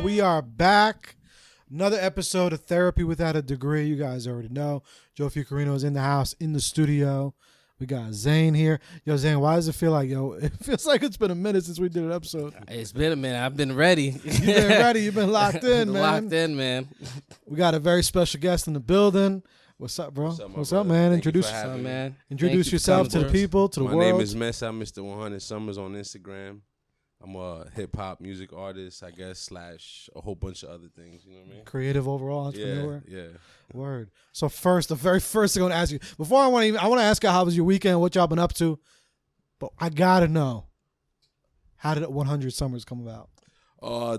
We are back. Another episode of Therapy Without a Degree. You guys already know. Joe Fiucarino is in the house, in the studio. We got Zane here. Yo, Zane, why does it feel like, it feels like it's been a minute since we did an episode. It's been a minute. I've been ready. You've been ready. You've been locked in, man. Locked in, man. We got a very special guest in the building. What's up, bro? What's up, man? Introduce yourself, man. Introduce yourself to the people, to the world. My name is Mess. I'm Mr. 100 Summers on Instagram. I'm a hip-hop music artist, I guess, / a whole bunch of other things, you know what I mean? Creative overall entrepreneur? Yeah. Word. So the very first thing I want to ask you, before I want to ask you how was your weekend, what y'all been up to, but I got to know, how did 100 Summers come about?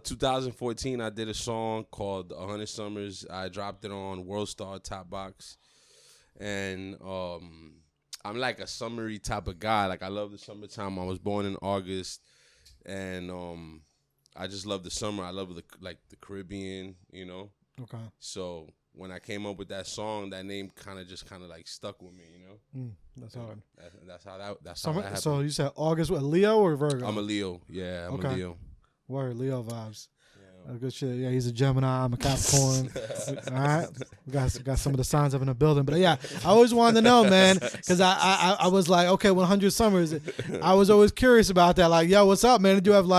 2014, I did a song called 100 Summers. I dropped it on World Star Top Box, and I'm like a summery type of guy. Like, I love the summertime. I was born in August. And I just love the summer. I love the Caribbean, you know. Okay. So when I came up with that song, that name kind of like stuck with me, you know. That's hard. That's how that happened. So you said August, what, Leo or Virgo? I'm a Leo. Yeah, I'm a Leo. Word, Leo vibes. Yeah. Good shit. Yeah, he's a Gemini. I'm a Capricorn. All right, we got some of the signs up in the building. But yeah, I always wanted to know, man, because I was like, okay, 100 Summers. I was always curious about that. Like, yo, what's up, man? Did you have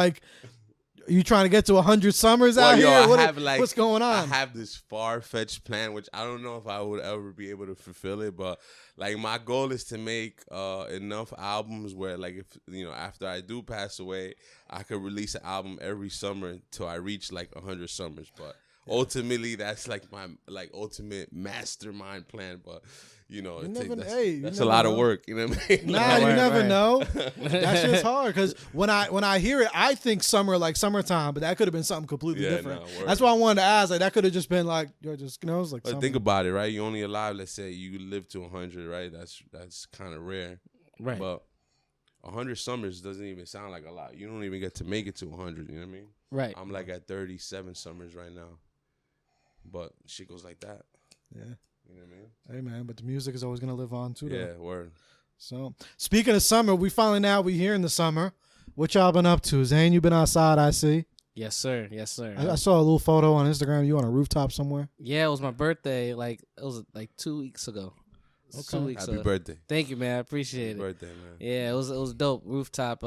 are you trying to get to 100 Summers out here? What's going on? I have this far-fetched plan, which I don't know if I would ever be able to fulfill it, but like my goal is to make enough albums where, like, if after I do pass away, I could release an album every summer till I reach like 100 summers. But ultimately, that's like my ultimate mastermind plan. But that's a lot of work. You know what I mean? Nah, you never know. That shit's hard because when I hear it, I think summer like summertime, but that could have been something completely different. That's why I wanted to ask. Like, that could have just been like, it's like. But think about it, right? You're only alive. Let's say you live to 100, right? That's kind of rare, right? But 100 summers doesn't even sound like a lot. You don't even get to make it to 100. You know what I mean? Right. I'm like at 37 summers right now, but shit goes like that. Yeah. You know what I mean? Hey, man, but the music is always going to live on, too. Yeah, word. So, speaking of summer, we here in the summer. What y'all been up to? Zane, you been outside, I see. Yes, sir. Yes, sir. I saw a little photo on Instagram. You on a rooftop somewhere? Yeah, it was my birthday. It was 2 weeks ago. Okay. 2 weeks ago. Happy birthday. Thank you, man. I appreciate Happy it. birthday, man. Yeah, it was dope. Rooftop.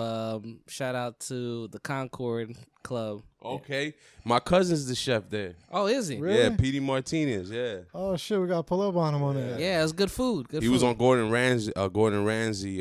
Shout out to the Concord Club. Okay. My cousin's the chef there. Oh, is he? Really? Yeah, Petey Martinez, yeah. Oh, shit, we got to pull up on him on that. Yeah, it's good food. He was on Gordon Ramsay,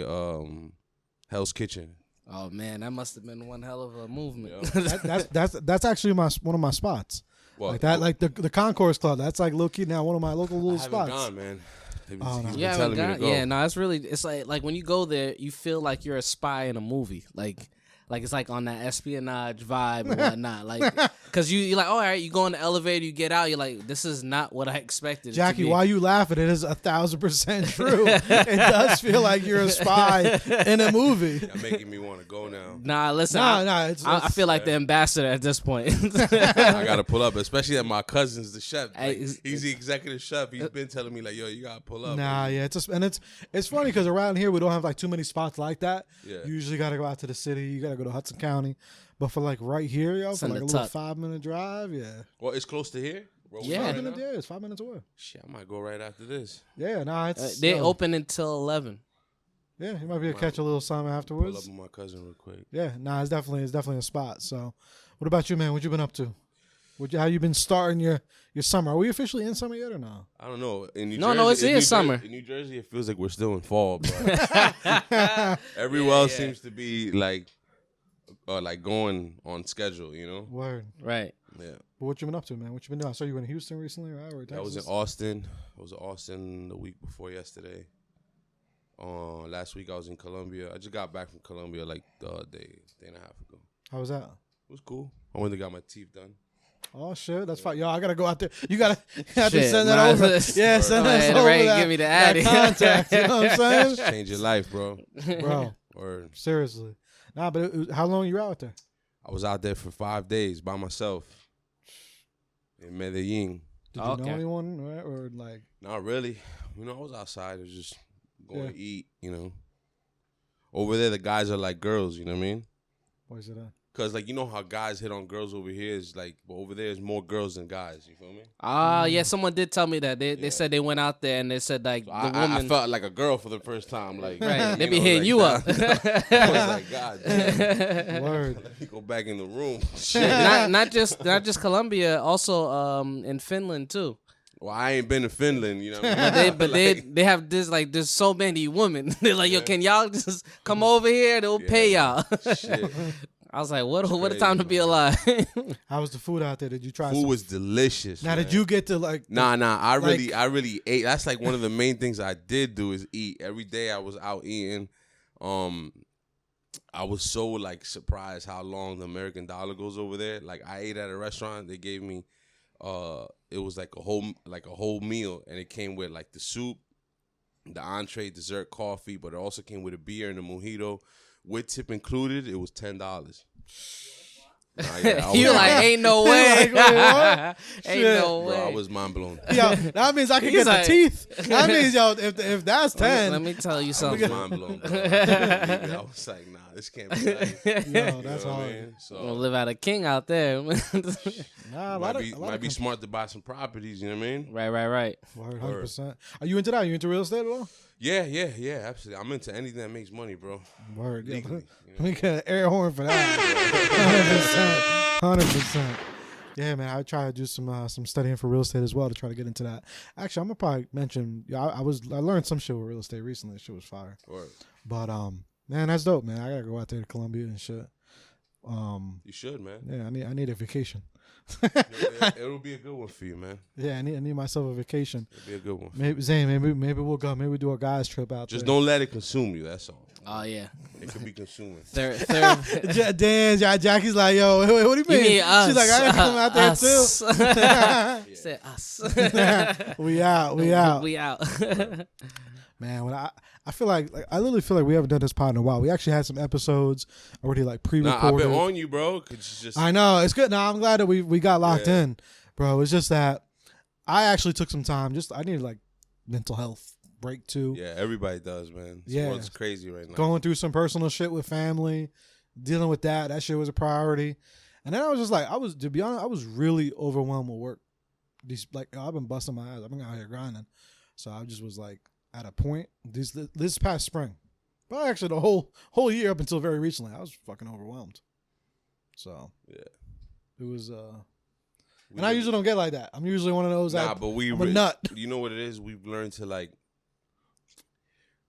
Hell's Kitchen. Oh, man, that must have been one hell of a movement. That's actually one of my spots. What? Like that, like the Concourse Club. That's like low key now one of my local little spots. I haven't gone, man. He's been telling me to go. Yeah, no, it's like when you go there, you feel like you're a spy in a movie. Like it's like on that espionage vibe and whatnot. Like, cause you're like, all right, you go in the elevator, you get out, you're like, this is not what I expected. Jackie, why you laughing? It is 1,000% true. It does feel like you're a spy in a movie. You're making me want to go now. Nah, listen. I feel like the ambassador at this point. I gotta pull up, especially that my cousin's the chef. Like, he's the executive chef. He's been telling me like, yo, you gotta pull up. Nah, yeah, it's funny because around here we don't have like too many spots like that. Yeah. You usually gotta go out to the city. You gotta go to Hudson County. But for like right here, yo, for like a little 5-minute drive, yeah. Well, it's close to here. Yeah, it's 5 minutes away. Shit, I might go right after this. Yeah, nah, it's they open until 11. Yeah, you might be able to catch a little something afterwards. Pull up with my cousin real quick. Yeah, nah, it's definitely a spot. So, what about you, man? What you been up to? How you been starting your summer? Are we officially in summer yet or no? I don't know. In New Jersey, it's summer. In New Jersey, it feels like we're still in fall, but everywhere else seems to be like going on schedule, you know? Word. Right. Yeah. But what you been up to, man? What you been doing? I saw you in Houston recently, right? Or I was in Austin. I was in Austin the week before yesterday. Last week I was in Colombia. I just got back from Colombia like a day and a half ago. How was that? It was cool. I went and got my teeth done. Oh shit, that's fine. Yo, I gotta go out there. You gotta have to Shit, send that over. Yeah, send us over that, give me the that addy. contact. You know what I'm saying? Change your life, bro. Bro, Or seriously. Nah, but how long you out there? I was out there for 5 days by myself in Medellin. Did you know anyone, right? Or like? Not really. You know, I was outside. I was just going to eat, you know. Over there, the guys are like girls, you know what I mean? Why is it that? Because, like, you know how guys hit on girls over here is like, but over there is more girls than guys, you feel me? Yeah, someone did tell me that. They said they went out there and they said, like, So the woman. I felt like a girl for the first time. Like, Right, they you be know, hitting like you that. up. I was like, God damn. Word. Let me go back in the room. not just Colombia, also in Finland too. Well, I ain't been to Finland, you know what I mean? They have this, like, there's so many women. They're like, yo, can y'all just come over here? They'll pay y'all. Shit. I was like, what a Crazy, time to be alive. How was the food out there? Did you try? Food was delicious. Now, man. did you get to like? Nah. I like- really ate. That's like one of the main things I did do is eat. Every day I was out eating. I was so like surprised how long the American dollar goes over there. Like I ate at a restaurant. They gave me, it was like a whole meal, and it came with like the soup, the entree, dessert, coffee, but it also came with a beer and a mojito. With tip included, it was $10. You like, ain't no way. Like, wait, what? Ain't Shit. no way. Bro, I was mind blown. Yo, that means I can He's get like- the teeth. That means, yo, if that's 10, Let me tell you I was something. mind blown. Bro. I was like, nah, this can't be right. yo, You that's know what I hard. mean? So Gonna live out a king out there. Nah, a lot might of be smart to buy some properties. You know what I mean? Right. Word, 100%. Are you into that? Are you into real estate at all? Yeah, absolutely. I'm into anything that makes money, bro. Word. Yeah. Legally, Let me get an air horn for that. 100%. Yeah, man. I try to do some studying for real estate as well to try to get into that. Actually, I'm gonna probably mention. Yeah, I learned some shit with real estate recently. Shit was fire. Word. But man, that's dope, man. I gotta go out there to Colombia and shit. You should, man. Yeah, I need a vacation. It'll be a good one for you, man. Yeah, I need myself a vacation. It'll be a good one. Maybe Zane, maybe we'll go. Maybe we'll do a guys trip out Just there. don't let it consume you. That's all. Oh yeah. It could be consuming. Third. Dan, Jackie's like, yo, what do you mean? You mean us? She's like, I gotta come out there us. too. Said us. We out. We out. Man, when I feel like I literally feel like we haven't done this pod in a while. We actually had some episodes already like pre-recorded. Nah, I've been on you, bro. 'Cause it's just I know it's good. Now I'm glad that we got locked in, bro. It's just that I actually took some time. I needed like mental health break too. yeah, everybody does, man. This Yeah. world's crazy right now. Going through some personal shit with family, dealing with that. That shit was a priority. And then I was just like, to be honest, I was really overwhelmed with work. I've been busting my ass. I've been out here grinding. So I just was like at a point this past spring. But actually the whole year up until very recently, I was fucking overwhelmed. So Yeah. it was and I usually don't get like that. I'm usually one of those Nah, but I'm a nut. You know what it is? We've learned to like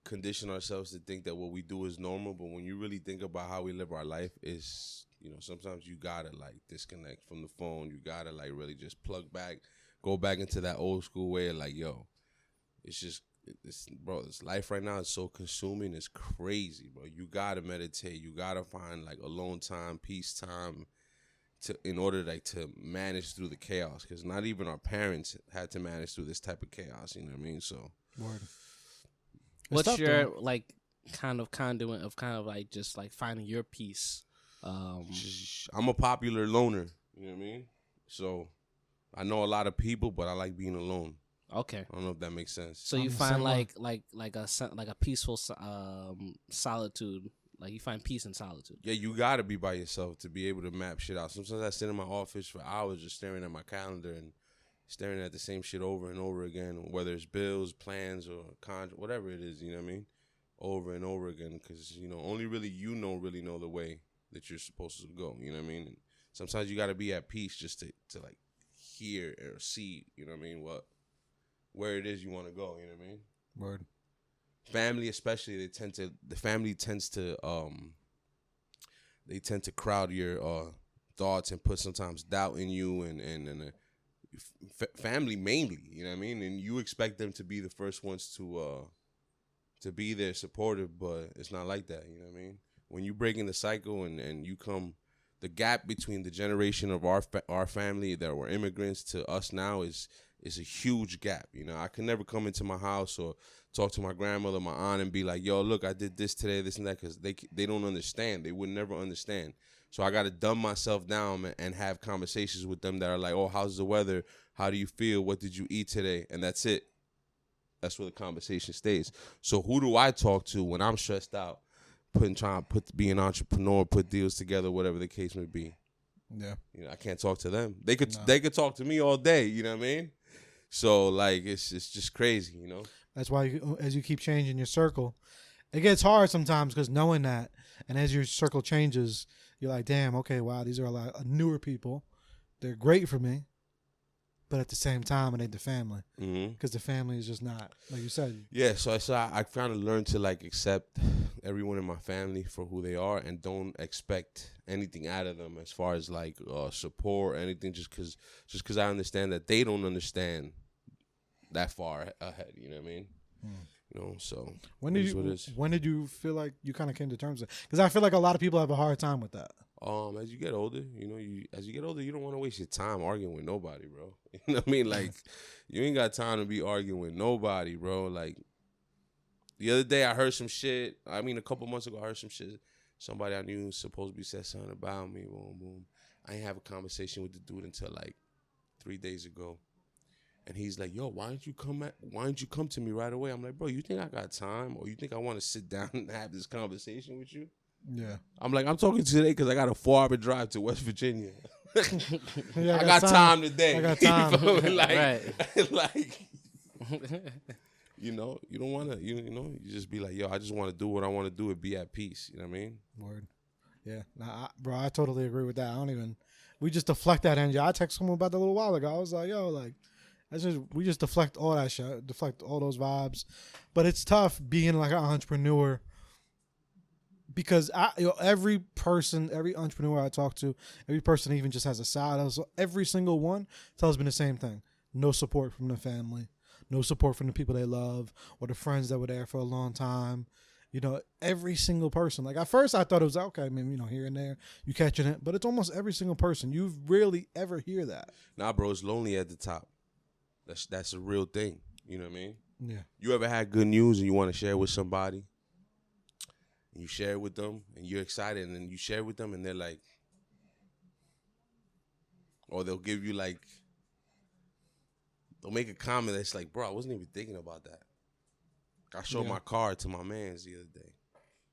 condition ourselves to think that what we do is normal, but when you really think about how we live our life, is sometimes you gotta like disconnect from the phone. You gotta like really just plug back, go back into that old school way of like, yo, it's just this life right now is so consuming. It's crazy, bro. You gotta meditate. You gotta find like alone time, peace time, in order like to manage through the chaos. Because not even our parents had to manage through this type of chaos. You know what I mean? So, Word. What's tough, your though. like kind of conduit of kind of like just like finding your peace? I'm a popular loner. You know what I mean? So I know a lot of people, but I like being alone. Okay. I don't know if that makes sense. So I'm you the find same like a peaceful solitude. Like you find peace in solitude. Yeah, you gotta be by yourself to be able to map shit out. Sometimes I sit in my office for hours just staring at my calendar and staring at the same shit over and over again, whether it's bills, plans, or whatever it is, you know what I mean? Over and over again, because, only really really know the way that you're supposed to go, you know what I mean? And sometimes you gotta be at peace just to like hear or see, you know what I mean, where it is you want to go, you know what I mean? Word. Family especially, they tend to crowd your thoughts and put sometimes doubt in you and family mainly, you know what I mean? And you expect them to be the first ones to be there supportive, but it's not like that, you know what I mean? When you break in the cycle and you come, the gap between the generation of our family that were immigrants to us now is a huge gap. You know, I can never come into my house or talk to my grandmother, my aunt, and be like, yo, look, I did this today, this and that, because they don't understand. They would never understand. So I got to dumb myself down and have conversations with them that are like, oh, how's the weather? How do you feel? What did you eat today? And that's it. That's where the conversation stays. So who do I talk to when I'm stressed out, be an entrepreneur, put deals together, whatever the case may be? Yeah. You know, I can't talk to them. They could talk to me all day, you know what I mean? So like it's just crazy, you know? That's why as you keep changing your circle, it gets hard sometimes because knowing that, and as your circle changes, you're like, damn, okay, wow, these are a lot of newer people. They're great for me. But at the same time, it ain't the family, because the family is just not, like you said. Yeah, so I kind of learned to like accept everyone in my family for who they are and don't expect anything out of them as far as like support or anything, just because I understand that they don't understand that far ahead. You know what I mean? You know, so when did you feel like you kind of came to terms with it? Because I feel like a lot of people have a hard time with that. As you get older, you know, you don't want to waste your time arguing with nobody, bro. You know what I mean? Like, you ain't got time to be arguing with nobody, bro. Like, the other day I heard some shit. I mean, a couple months ago I heard some shit. Somebody I knew supposed to be said something about me. Boom, boom. I ain't have a conversation with the dude until like 3 days ago. And he's like, yo, why don't you come to me right away? I'm like, bro, you think I got time? Or you think I want to sit down and have this conversation with you? Yeah. I'm like, I'm talking today because I got a 4-hour drive to West Virginia. Yeah, I got time today. I got time. Like, you know, you don't want to, you know, you just be like, yo, I just want to do what I want to do and be at peace. You know what I mean? Word. Yeah. Bro, I totally agree with that. We just deflect that energy. I texted someone about that a little while ago. I was like, yo, like, we just deflect all that shit, deflect all those vibes. But it's tough being like an entrepreneur. Because every entrepreneur I talk to, every person even just has a side hustle, every single one tells me the same thing. No support from the family, no support from the people they love or the friends that were there for a long time. You know, every single person. Like at first I thought it was okay, maybe, you know, here and there, you catching it, but it's almost every single person. You rarely ever hear that. Nah, bro, it's lonely at the top. That's a real thing. You know what I mean? Yeah. You ever had good news and you want to share with somebody? You share it with them, and you're excited, and then you share it with them, and they're like, or they'll give you like, they'll make a comment that's like, bro, I wasn't even thinking about that. I showed my card to my mans the other day.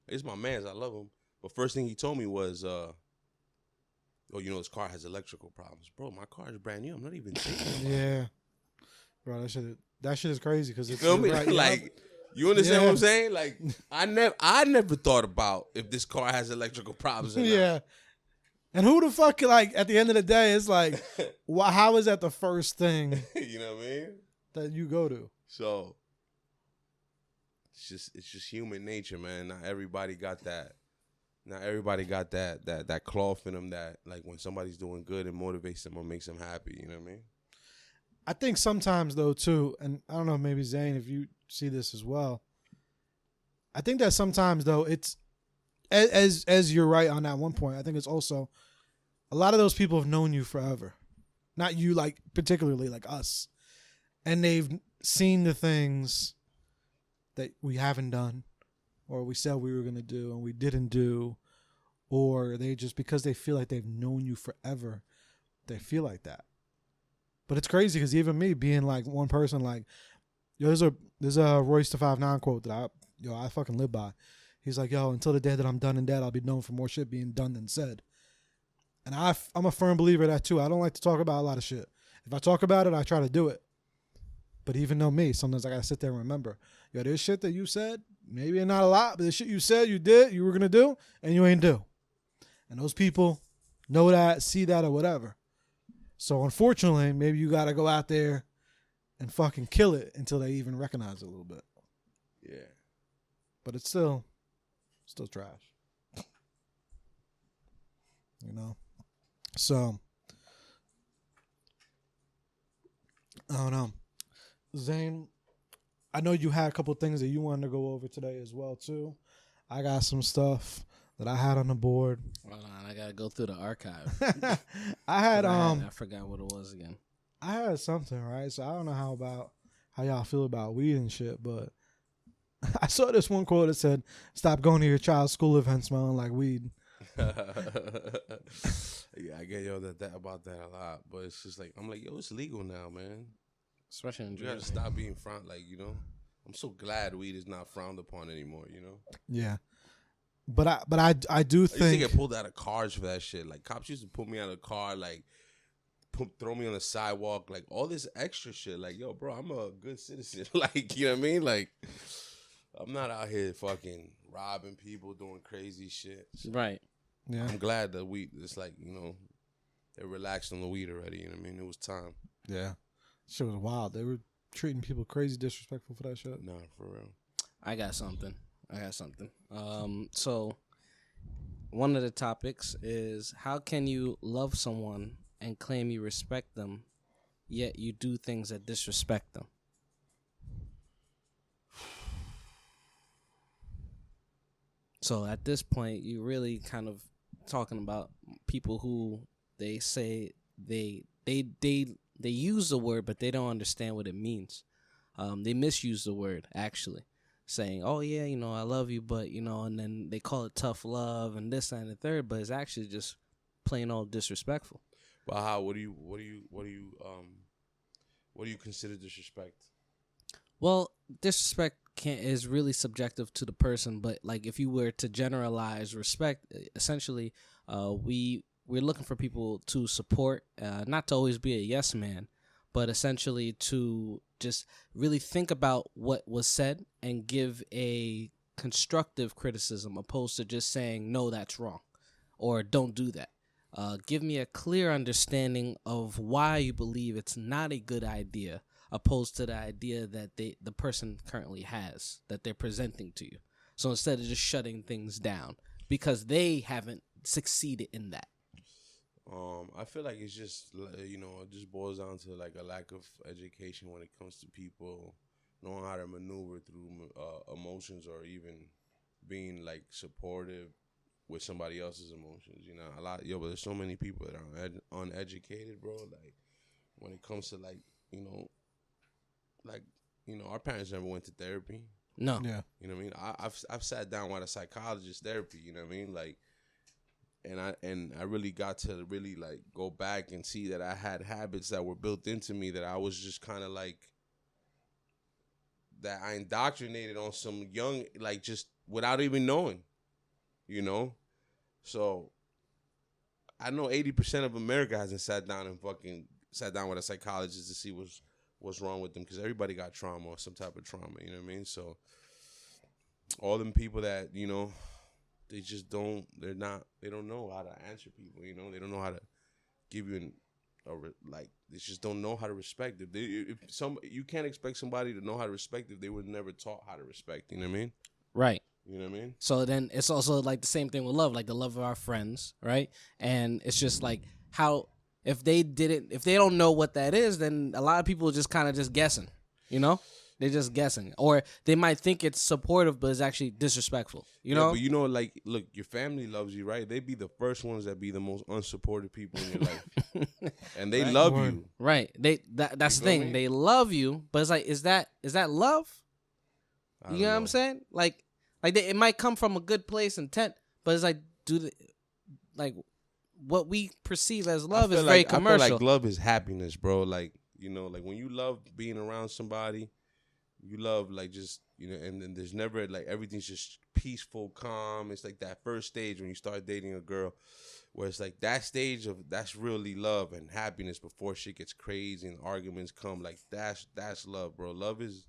It's my mans, I love him. But first thing he told me was, oh, you know, this car has electrical problems. Bro, my car is brand new. I'm not even thinking about it. Bro, that shit is crazy because it's feel me? Right, like, you understand what I'm saying? Like, I never thought about if this car has electrical problems or not. And who the fuck, like, at the end of the day, it's like, how is that the first thing you know what I mean? that you go to? So, it's just human nature, man. Not everybody got that. Not everybody got that cloth in them that, like, when somebody's doing good, it motivates them or makes them happy. You know what I mean? I think sometimes, though, too, and I don't know, maybe Zane, if you see this as well, I think that sometimes, though, it's, as you're right on that one point, I think it's also, a lot of those people have known you forever. Not you, like, particularly, like us. And they've seen the things that we haven't done, or we said we were going to do, and we didn't do, or they just, because they feel like they've known you forever, they feel like that. But it's crazy because even me being like one person, like, yo, there's a Royce the 5'9" quote that I fucking live by. He's like, yo, until the day that I'm done and dead, I'll be known for more shit being done than said. And I'm a firm believer of that too. I don't like to talk about a lot of shit. If I talk about it, I try to do it. But even though me, sometimes I gotta sit there and remember, yo, there's shit that you said, maybe not a lot, but the shit you said, you did, you were gonna do, and you ain't do. And those people know that, see that, or whatever. So unfortunately, maybe you got to go out there and fucking kill it until they even recognize it a little bit. Yeah. But it's still trash. You know? So I don't know, Zane. I know you had a couple things that you wanted to go over today as well too. I got some stuff that I had on the board. Hold on, I gotta go through the archive. I forgot what it was again. I had something, right? So I don't know how y'all feel about weed and shit, but I saw this one quote that said, "Stop going to your child's school event smelling like weed." Yeah, I get that about that a lot, but it's just like I'm like, yo, it's legal now, man. Especially in You gotta Jersey. stop being frowned, like, you know. I'm so glad weed is not frowned upon anymore, you know. Yeah, but I do I used to think get pulled out of cars for that shit. Like cops used to pull me out of the car, like throw me on the sidewalk, like all this extra shit. Like, yo, bro, I'm a good citizen. Like, you know what I mean? Like, I'm not out here fucking robbing people, doing crazy shit. So Right. yeah, I'm glad that it's like, you know, they relaxed on the weed already. You know what I mean? It was time. yeah, shit was wild. They were treating people crazy disrespectful for that shit. Nah, for real. I got something. So one of the topics is how can you love someone and claim you respect them, yet you do things that disrespect them? So at this point, you really kind of talking about people who they say they use the word, but they don't understand what it means. They misuse the word actually, saying, "Oh yeah, you know, I love you," but you know, and then they call it tough love and this and the third, but it's actually just plain old disrespectful. But how? What do you consider disrespect? Well, disrespect is really subjective to the person, but like if you were to generalize respect, essentially, we're looking for people to support, not to always be a yes man, but essentially to just really think about what was said and give a constructive criticism, opposed to just saying no, that's wrong, or don't do that. Give me a clear understanding of why you believe it's not a good idea, opposed to the idea that the person currently has that they're presenting to you. So instead of just shutting things down because they haven't succeeded in that. I feel like it's just, you know, it just boils down to like a lack of education when it comes to people knowing how to maneuver through emotions, or even being like supportive with somebody else's emotions. You know, but there's so many people that are uneducated, bro. Like when it comes to like, you know, our parents never went to therapy. No. Yeah, You know what I mean? I've sat down with a psychologist therapy. You know what I mean? Like, and I really got to really like go back and see that I had habits that were built into me that I was just kind of like, that I indoctrinated on some young, like just without even knowing, you know? So I know 80% of America hasn't sat down with a psychologist to see what's wrong with them, because everybody got trauma or some type of trauma, you know what I mean? So all them people that, you know, they don't know how to answer people, you know? They don't know how to give you they just don't know how to respect. You can't expect somebody to know how to respect if they were never taught how to respect, you know what I mean? Right. You know what I mean? So then it's also like the same thing with love, like the love of our friends, right? And it's just like how if they don't know what that is, then a lot of people are just kind of just guessing, you know? They're just guessing. Or they might think it's supportive, but it's actually disrespectful, you know? But you know, like, look, your family loves you, right? They be the first ones that be the most unsupportive people in your life. And they love you. Right. That's the thing. Me? They love you, but it's like, is that love? You know what I'm saying? Like it might come from a good place intent, but it's like, what we perceive as love is very commercial. I feel like love is happiness, bro. Like, you know, like when you love being around somebody, you love like just, you know, and then there's never like everything's just peaceful, calm. It's like that first stage when you start dating a girl, where it's like that stage of that's really love and happiness before shit gets crazy and arguments come. Like that's love, bro. Love is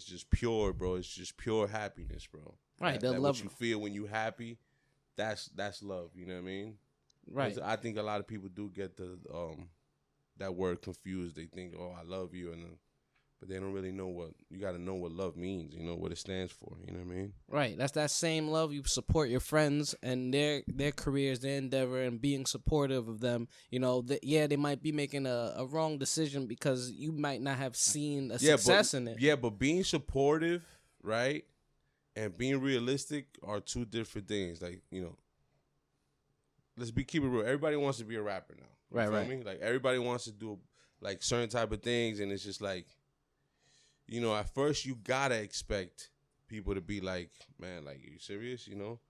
just pure, bro. It's just pure happiness, bro. Right. That what you feel when you happy, that's love. You know what I mean? Right. I think a lot of people do get that word confused. They think, "Oh, I love you," but they don't really know what you got to know what love means. You know what it stands for. You know what I mean? Right. That's that same love. You support your friends and their careers, their endeavor, and being supportive of them. You know, they might be making a wrong decision because you might not have seen a success in it. Yeah, but being supportive, right, and being realistic are two different things. Like, you know, keep it real. Everybody wants to be a rapper now. You feel me? Like, everybody wants to do like certain type of things, and it's just like, you know, at first you gotta expect people to be like, man, like, are you serious? You know,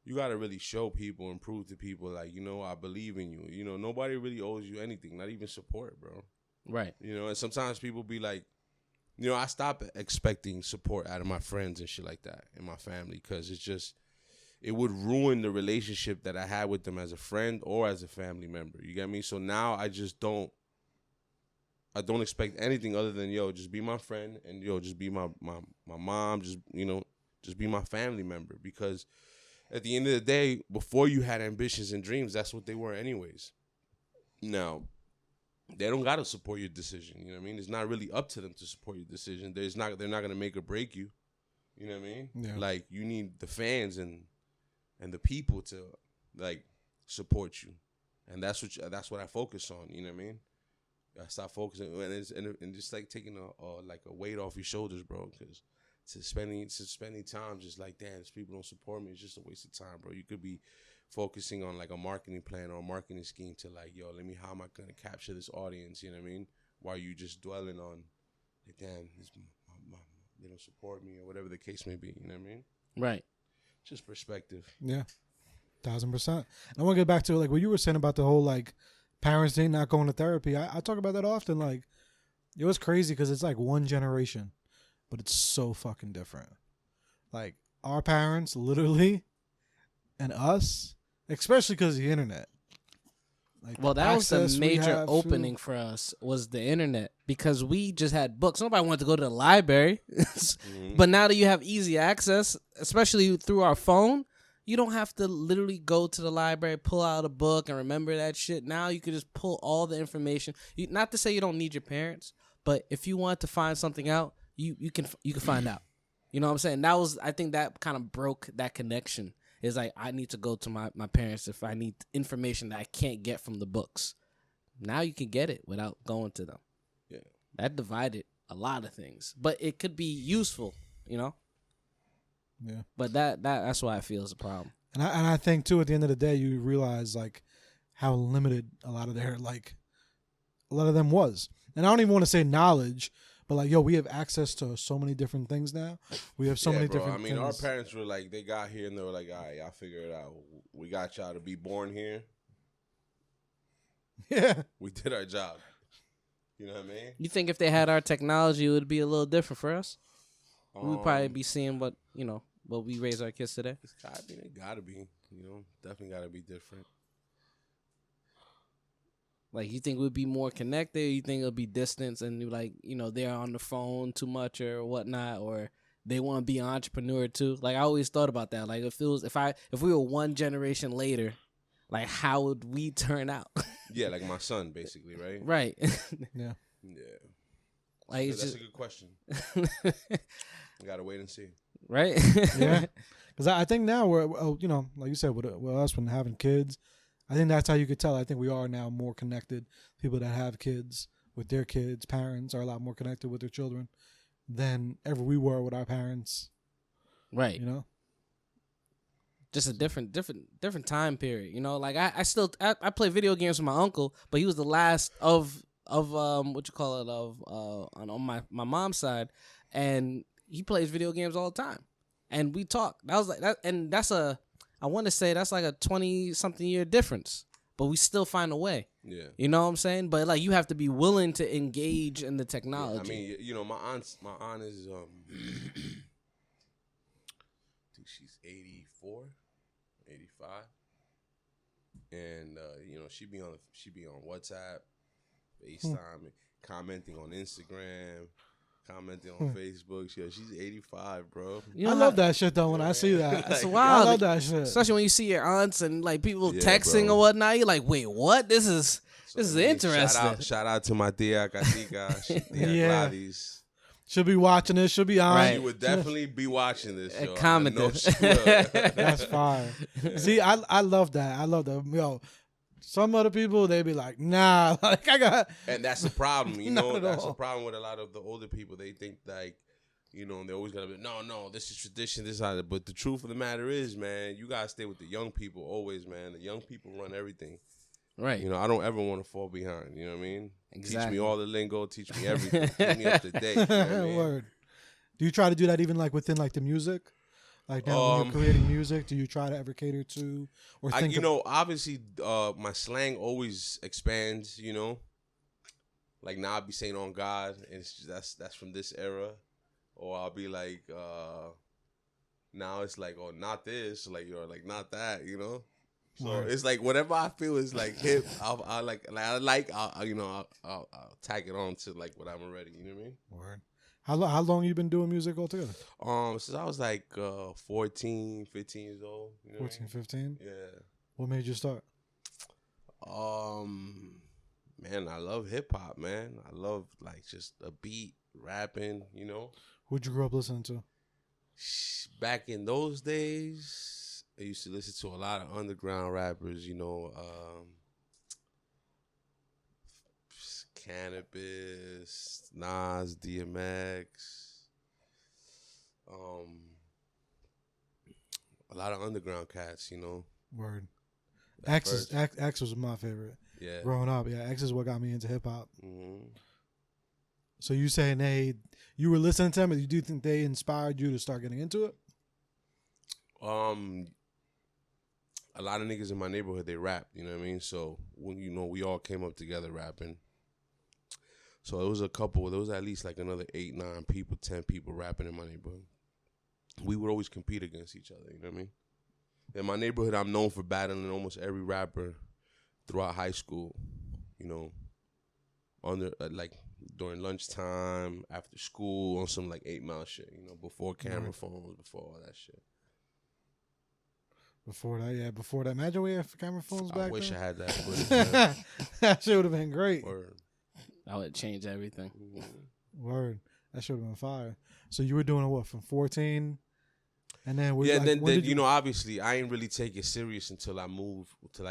you gotta really show people and prove to people, like, you know, I believe in you. You know, nobody really owes you anything, not even support, bro. Right. You know, and sometimes people be like, you know, I stop expecting support out of my friends and shit like that and my family, because it's just, it would ruin the relationship that I had with them as a friend or as a family member. You get me? So now I don't expect anything other than, yo, just be my friend, and yo, just be my mom, just, you know, just be my family member. Because at the end of the day, before you had ambitions and dreams, that's what they were anyways. Now, they don't gotta support your decision. You know what I mean? It's not really up to them to support your decision. They're not gonna make or break you. You know what I mean? Yeah. Like, you need the fans and the people to, like, support you, and that's what I focus on. You know what I mean? I stop focusing, and just like taking a weight off your shoulders, bro. Because to spending time just like, damn, these people don't support me, it's just a waste of time, bro. You could be focusing on like a marketing plan or a marketing scheme to like, yo, how am I gonna capture this audience? You know what I mean? While you just dwelling on, like, damn, they don't support me or whatever the case may be. You know what I mean? Right. Just perspective. Yeah, 1000%. And I want to get back to like what you were saying about the whole like parents not going to therapy. I talk about that often. Like, it was crazy because it's like one generation, but it's so fucking different. Like, our parents literally and us, especially because of the internet. Like, well, that was the major opening for us, was the internet, because we just had books. Nobody wanted to go to the library. But now that you have easy access, especially through our phone, you don't have to literally go to the library, pull out a book, and remember that shit. Now you can just pull all the information. Not to say you don't need your parents, but if you want to find something out, you can find out. You know what I'm saying? I think that kind of broke that connection. It's like, I need to go to my parents if I need information that I can't get from the books. Now you can get it without going to them. Yeah. That divided a lot of things. But it could be useful, you know? Yeah. But that's why I feel is a problem. And I think too, at the end of the day, you realize like how limited a lot of them was. And I don't even want to say knowledge, but like, yo, we have access to so many different things now. We have so many different things. Our parents were like, they got here and they were like, all right, y'all figure it out. We got y'all to be born here. Yeah. We did our job. You know what I mean? You think if they had our technology, it would be a little different for us? We would probably be seeing what we raise our kids today. It gotta be. You know, definitely gotta be different. Like, you think we'd be more connected? Or you think it'll be distance and like, they're on the phone too much or whatnot, or they want to be an entrepreneur too? Like, I always thought about that. Like, if we were one generation later, like, how would we turn out? Yeah, like my son, basically, right? Right. Yeah. Yeah. Like, that's a good question. We gotta wait and see. Right? Yeah. Because I think now we're, like you said, with us when having kids, I think that's how you could tell. I think we are now more connected. People that have kids with their kids, parents are a lot more connected with their children than ever we were with our parents. Right. You know? Just a different time period. You know, like I play video games with my uncle, but he was the last of what you call it, on my mom's side, and he plays video games all the time. And we talk. That was like that, and I want to say that's like a 20-something year difference, but we still find a way. Yeah. You know what I'm saying? But like, you have to be willing to engage in the technology. Yeah, I mean, my aunt is I think she's 84, 85. And she be on WhatsApp, FaceTime, commenting on Instagram, commenting on Facebook. She's 85, bro. I love that shit though. When I see that, that's wild. I love that shit, especially when you see your aunts and like people texting or whatnot. You're like, wait, what? This is interesting. Shout out to my tia Katika, tia Gladys. She'll be watching this. She'll be on. Right. She would definitely be watching this. Yo. Comment I know this. she will. That's fire. See, I love that. I love that. Yo, some other people they be like, nah, like I got. And that's the problem, you Not know. at That's all. the problem with a lot of the older people. They think like, you know, they always gotta be no, this is tradition, this is how. But the truth of the matter is, man, you gotta stay with the young people always, man. The young people run everything. Right. You know, I don't ever want to fall behind. You know what I mean? Exactly. Teach me all the lingo. Teach me everything. Keep me up to date. You know what I mean? Word. Do you try to do that even like within like the music? Like now when you're creating music, do you try to ever cater to or think you know, obviously, my slang always expands. You know, like now I'll be saying "on God," and that's from this era, or I'll be like, now it's like, oh, not this, like or like not that. You know, so it's like whatever I feel is like hip. I'll tag it on to like what I'm already. You know what I mean? Word. How long you been doing music altogether? Since I was like 14, 15 years old. You know 14, 15? Yeah. What made you start? Man, I love hip hop, man. I love like just a beat, rapping, you know. Who'd you grow up listening to? Back in those days, I used to listen to a lot of underground rappers, you know, Cannabis, Nas, DMX, a lot of underground cats, you know. Word. X was my favorite. Yeah. Growing up, yeah, X is what got me into hip hop. Mm-hmm. So you saying you were listening to them, and you do think they inspired you to start getting into it? A lot of niggas in my neighborhood, they rap, you know what I mean? So when we all came up together rapping. So there was at least like another 8, 9 people, 10 people rapping in my neighborhood. We would always compete against each other, you know what I mean? In my neighborhood, I'm known for battling almost every rapper throughout high school, you know, like during lunchtime, after school, on some like 8 Mile shit, you know, before camera phones, before all that shit. Before that. Imagine we had camera phones back then. I wish I had that footage. That shit would have been great. Word. That would change everything. Word. That should have been fire. So you were doing what from 14, and then then you know, obviously I ain't really take it serious until I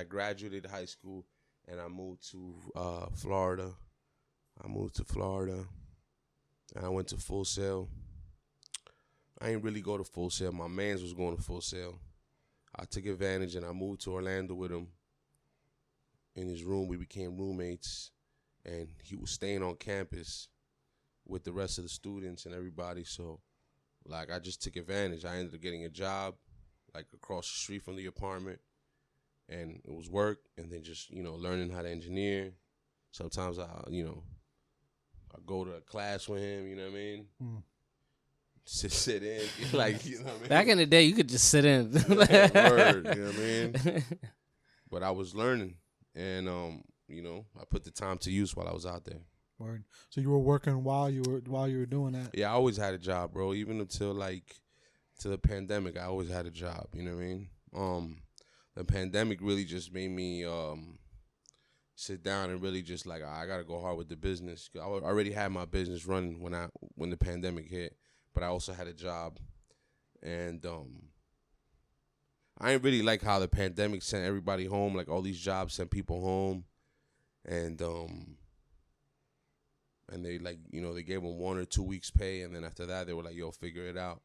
graduated high school, and I moved to Florida. And I went to Full Sail. I ain't really go to Full Sail. My mans was going to Full Sail. I took advantage and I moved to Orlando with him. In his room, we became roommates, and he was staying on campus with the rest of the students and everybody. So, like, I just took advantage. I ended up getting a job, like, across the street from the apartment, and it was work, and then just, you know, learning how to engineer. Sometimes I go to a class with him, you know what I mean? Sit in, like, you know what I mean? Back in the day, you could just sit in. Yeah, word, you know what I mean? But I was learning, and you know, I put the time to use while I was out there. Word. So you were working while you were doing that. Yeah, I always had a job, bro. Even until the pandemic, I always had a job. You know what I mean? The pandemic really just made me sit down and really just like I gotta go hard with the business. I already had my business running when the pandemic hit, but I also had a job, and I ain't really like how the pandemic sent everybody home. Like all these jobs sent people home, and they like, you know, they gave them 1 or 2 weeks pay, and then after that they were like, yo, figure it out.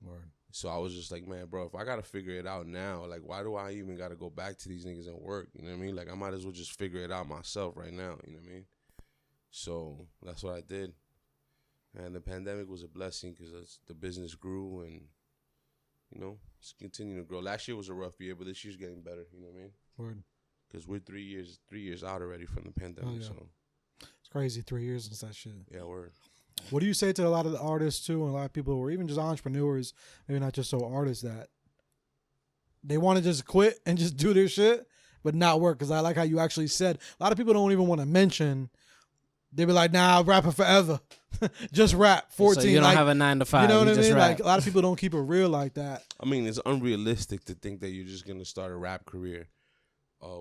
Word. So I was just like, man, bro, if I gotta figure it out now, like why do I even gotta go back to these niggas and work? You know what I mean? Like I might as well just figure it out myself right now. You know what I mean? So that's what I did, and the pandemic was a blessing because the business grew, and you know, it's continuing to grow. Last year was a rough year, but this year's getting better. You know what I mean? Word. Because we're 3 years out already from the pandemic. Oh, yeah. So it's crazy, 3 years since that shit. yeah, word. What do you say to a lot of the artists too, and a lot of people, or even just entrepreneurs, maybe not just so artists, that they want to just quit and just do their shit, but not work? Because I like how you actually said a lot of people don't even want to mention. They be like, "Nah, I'm rapping forever, just rap." 14. So you don't like, have a 9 to 5. You know what I mean? Rap. Like a lot of people don't keep it real like that. I mean, it's unrealistic to think that you're just gonna start a rap career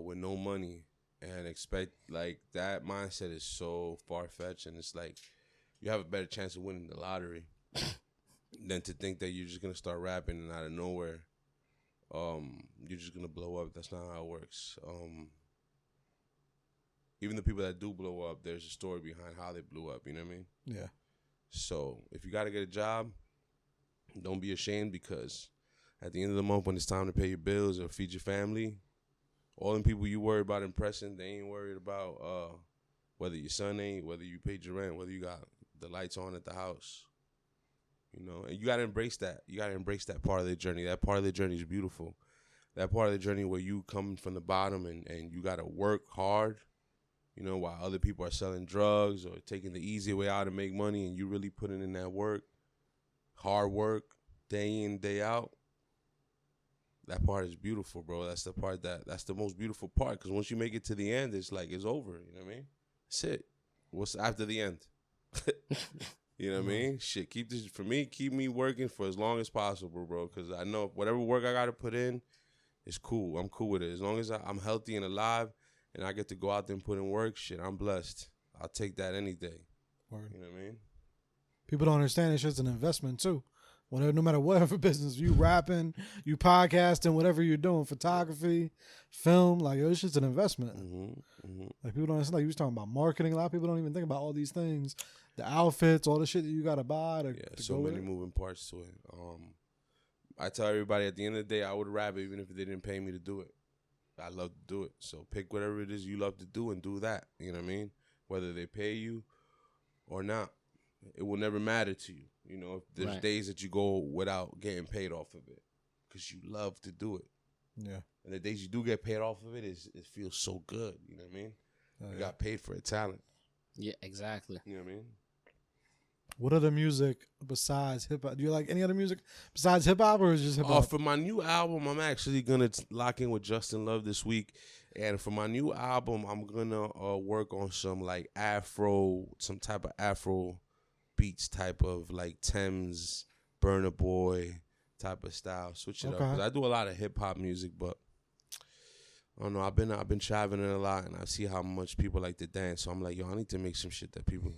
with no money and expect like that mindset is so far fetched, and it's like you have a better chance of winning the lottery than to think that you're just gonna start rapping and out of nowhere, you're just gonna blow up. That's not how it works. Even the people that do blow up, there's a story behind how they blew up. You know what I mean? Yeah. So if you gotta get a job, don't be ashamed, because at the end of the month, when it's time to pay your bills or feed your family, all them people you worry about impressing, they ain't worried about whether your son ain't, whether you paid your rent, whether you got the lights on at the house. You know, and you gotta embrace that. You gotta embrace that part of the journey. That part of the journey is beautiful. That part of the journey where you come from the bottom and you gotta work hard, you know, while other people are selling drugs or taking the easy way out to make money, and you really putting in that work, hard work, day in, day out. That part is beautiful, bro. That's the part that's the most beautiful part, because once you make it to the end, it's like it's over. You know what I mean? That's it. What's after the end? You know what I mean? Shit, keep me working for as long as possible, bro, because I know whatever work I got to put in is cool. I'm cool with it. As long as I'm healthy and alive and I get to go out there and put in work, shit, I'm blessed. I'll take that any day. Word. You know what I mean? People don't understand it's just an investment too. Whatever, no matter whatever business, you rapping, you podcasting, whatever you're doing, photography, film, like it's just an investment. Like people don't understand. Like you was talking about marketing. A lot of people don't even think about all these things, the outfits, all the shit that you gotta buy. To so many moving parts to it. I tell everybody at the end of the day, I would rap even if they didn't pay me to do it. I love to do it. So pick whatever it is you love to do and do that. You know what I mean? Whether they pay you or not, it will never matter to you. You know, if there's days that you go without getting paid off of it because you love to do it. Yeah. And the days you do get paid off of it, it feels so good. You know what I mean? You got paid for a talent. Yeah, exactly. You know what I mean? What other music besides hip hop? Do you like any other music besides hip hop, or is it just hip hop? For my new album, I'm actually gonna lock in with Justin Love this week, and for my new album, I'm gonna work on some like some type of Afro beats, type of like Thames, Burna Boy type of style. Switch it up, because I do a lot of hip hop music, but I don't know. I've been traveling a lot, and I see how much people like to dance. So I'm like, yo, I need to make some shit that people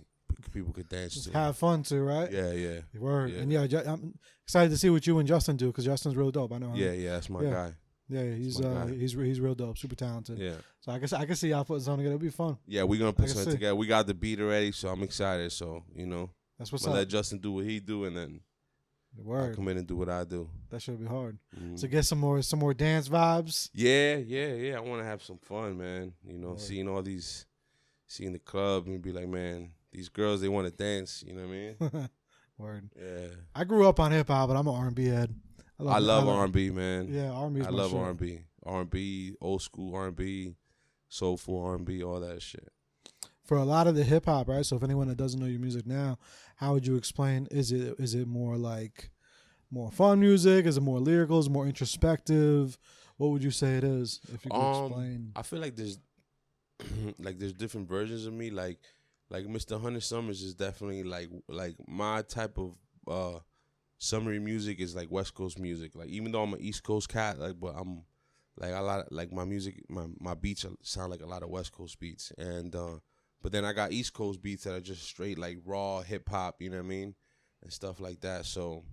could dance just to. Have fun too, right? Yeah. Word. Yeah. And I'm excited to see what you and Justin do, because Justin's real dope. I know him. Yeah, that's my guy. Yeah, he's real dope, super talented. Yeah. So I can see y'all putting something together. It'll be fun. Yeah, we're gonna put something together. We got the beat already, so I'm excited. So that's what's I'm up. let Justin do what he do, and then I come in and do what I do. That should be hard. So get some more dance vibes. Yeah. I want to have some fun, man. Seeing the club and be like, man, these girls, they want to dance. You know what I mean? Word. Yeah. I grew up on hip hop, but I'm an R&B head. I love R&B, man. Yeah, R&B. I love R&B. R&B, old school R&B, soulful R&B, all that shit. For a lot of the hip hop, right? So if anyone that doesn't know your music now, how would you explain? Is it more like more fun music? Is it more lyrical? Is it more introspective? What would you say it is? If you could explain. I feel like there's there's different versions of me. Like Mr. Hunter Summers is definitely like my type of summery music is like West Coast music. Like even though I'm an East Coast cat, but I'm like a lot like my music, my beats sound like a lot of West Coast beats, and but then I got East Coast beats that are just straight like raw hip hop, you know what I mean, and stuff like that. So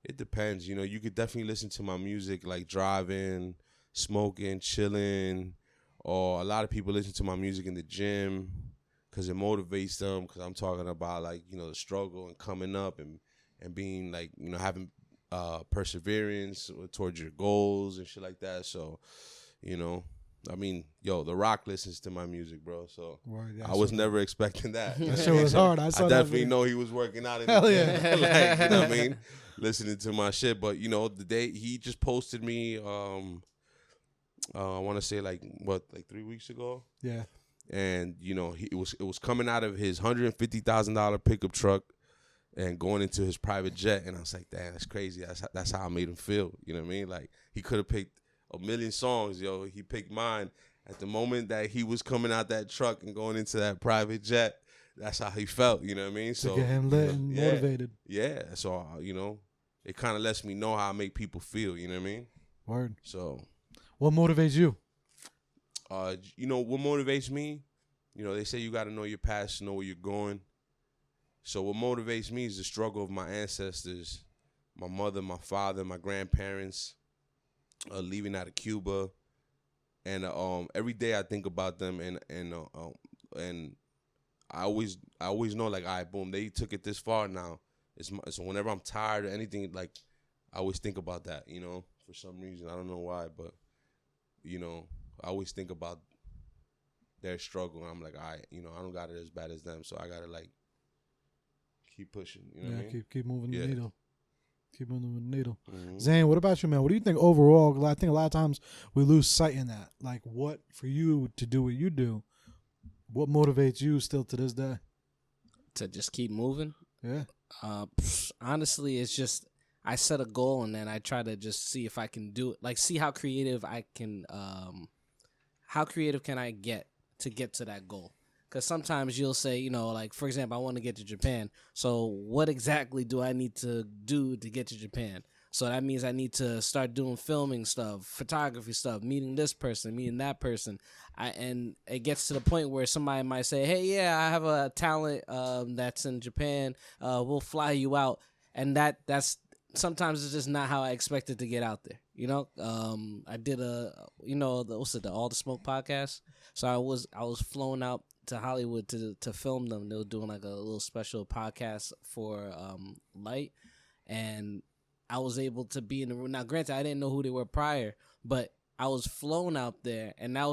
it depends, you could definitely listen to my music like driving, smoking, chilling, or a lot of people listen to my music in the gym because it motivates them, because I'm talking about like, the struggle and coming up and being like, having perseverance towards your goals and shit like that. So, I mean, The Rock listens to my music, bro. So I was never expecting that. That shit was hard. I definitely know he was working out in the gym. Like, you know what I mean? Listening to my shit. But, the day he just posted me, I want to say like 3 weeks ago. Yeah. And, it was coming out of his $150,000 pickup truck and going into his private jet. And I was like, damn, that's crazy. That's how I made him feel. You know what I mean? Like, he could have picked a million songs, yo. He picked mine. At the moment that he was coming out that truck and going into that private jet, that's how he felt, you know what I mean? So to get him lit and motivated. Yeah, so, it kind of lets me know how I make people feel, you know what I mean? Word. So. What motivates you? What motivates me? They say you got to know your past to know where you're going. So what motivates me is the struggle of my ancestors, my mother, my father, my grandparents, leaving out of Cuba, and every day I think about them, and I always know, like, all right, boom, they took it this far now. So whenever I'm tired or anything, like, I always think about that, you know, for some reason. I don't know why, but, you know, I always think about their struggle. And I'm like, all right, you know, I don't got it as bad as them, so I got to, like, keep pushing, you know what I mean? keep moving the needle. Keep moving the needle. Mm-hmm. Zane, what about you, man? What do you think overall? I think a lot of times we lose sight in that. Like, what, for you to do what you do, what motivates you still to this day? To just keep moving? Yeah. Honestly, it's just I set a goal and then I try to just see if I can do it. Like, see how creative I can. How creative can I get to that goal? Because sometimes you'll say, you know, like, for example, I want to get to Japan. So what exactly do I need to do to get to Japan? So that means I need to start doing filming stuff, photography stuff, meeting this person, meeting that person. And it gets to the point where somebody might say, hey, yeah, I have a talent that's in Japan. We'll fly you out. And that's sometimes it's just not how I expected to get out there. You know, I did the All the Smoke podcast. So I was flown out to Hollywood to film them. They were doing like a little special podcast for Light, and I was able to be in the room. Now, granted, I didn't know who they were prior, but I was flown out there, and I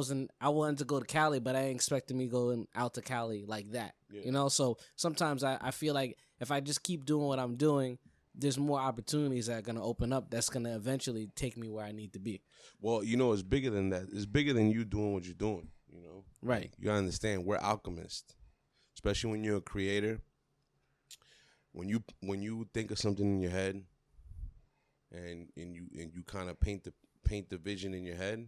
wanted to go to Cali, but I didn't expect me going out to Cali like that. Yeah. You know, so sometimes I feel like if I just keep doing what I'm doing, there's more opportunities that are going to open up that's going to eventually take me where I need to be. Well, you know, it's bigger than that. It's bigger than you doing what you're doing, you know? Right. Like, you understand, we're alchemists, especially when you're a creator. When you think of something in your head and you kind of paint the vision in your head,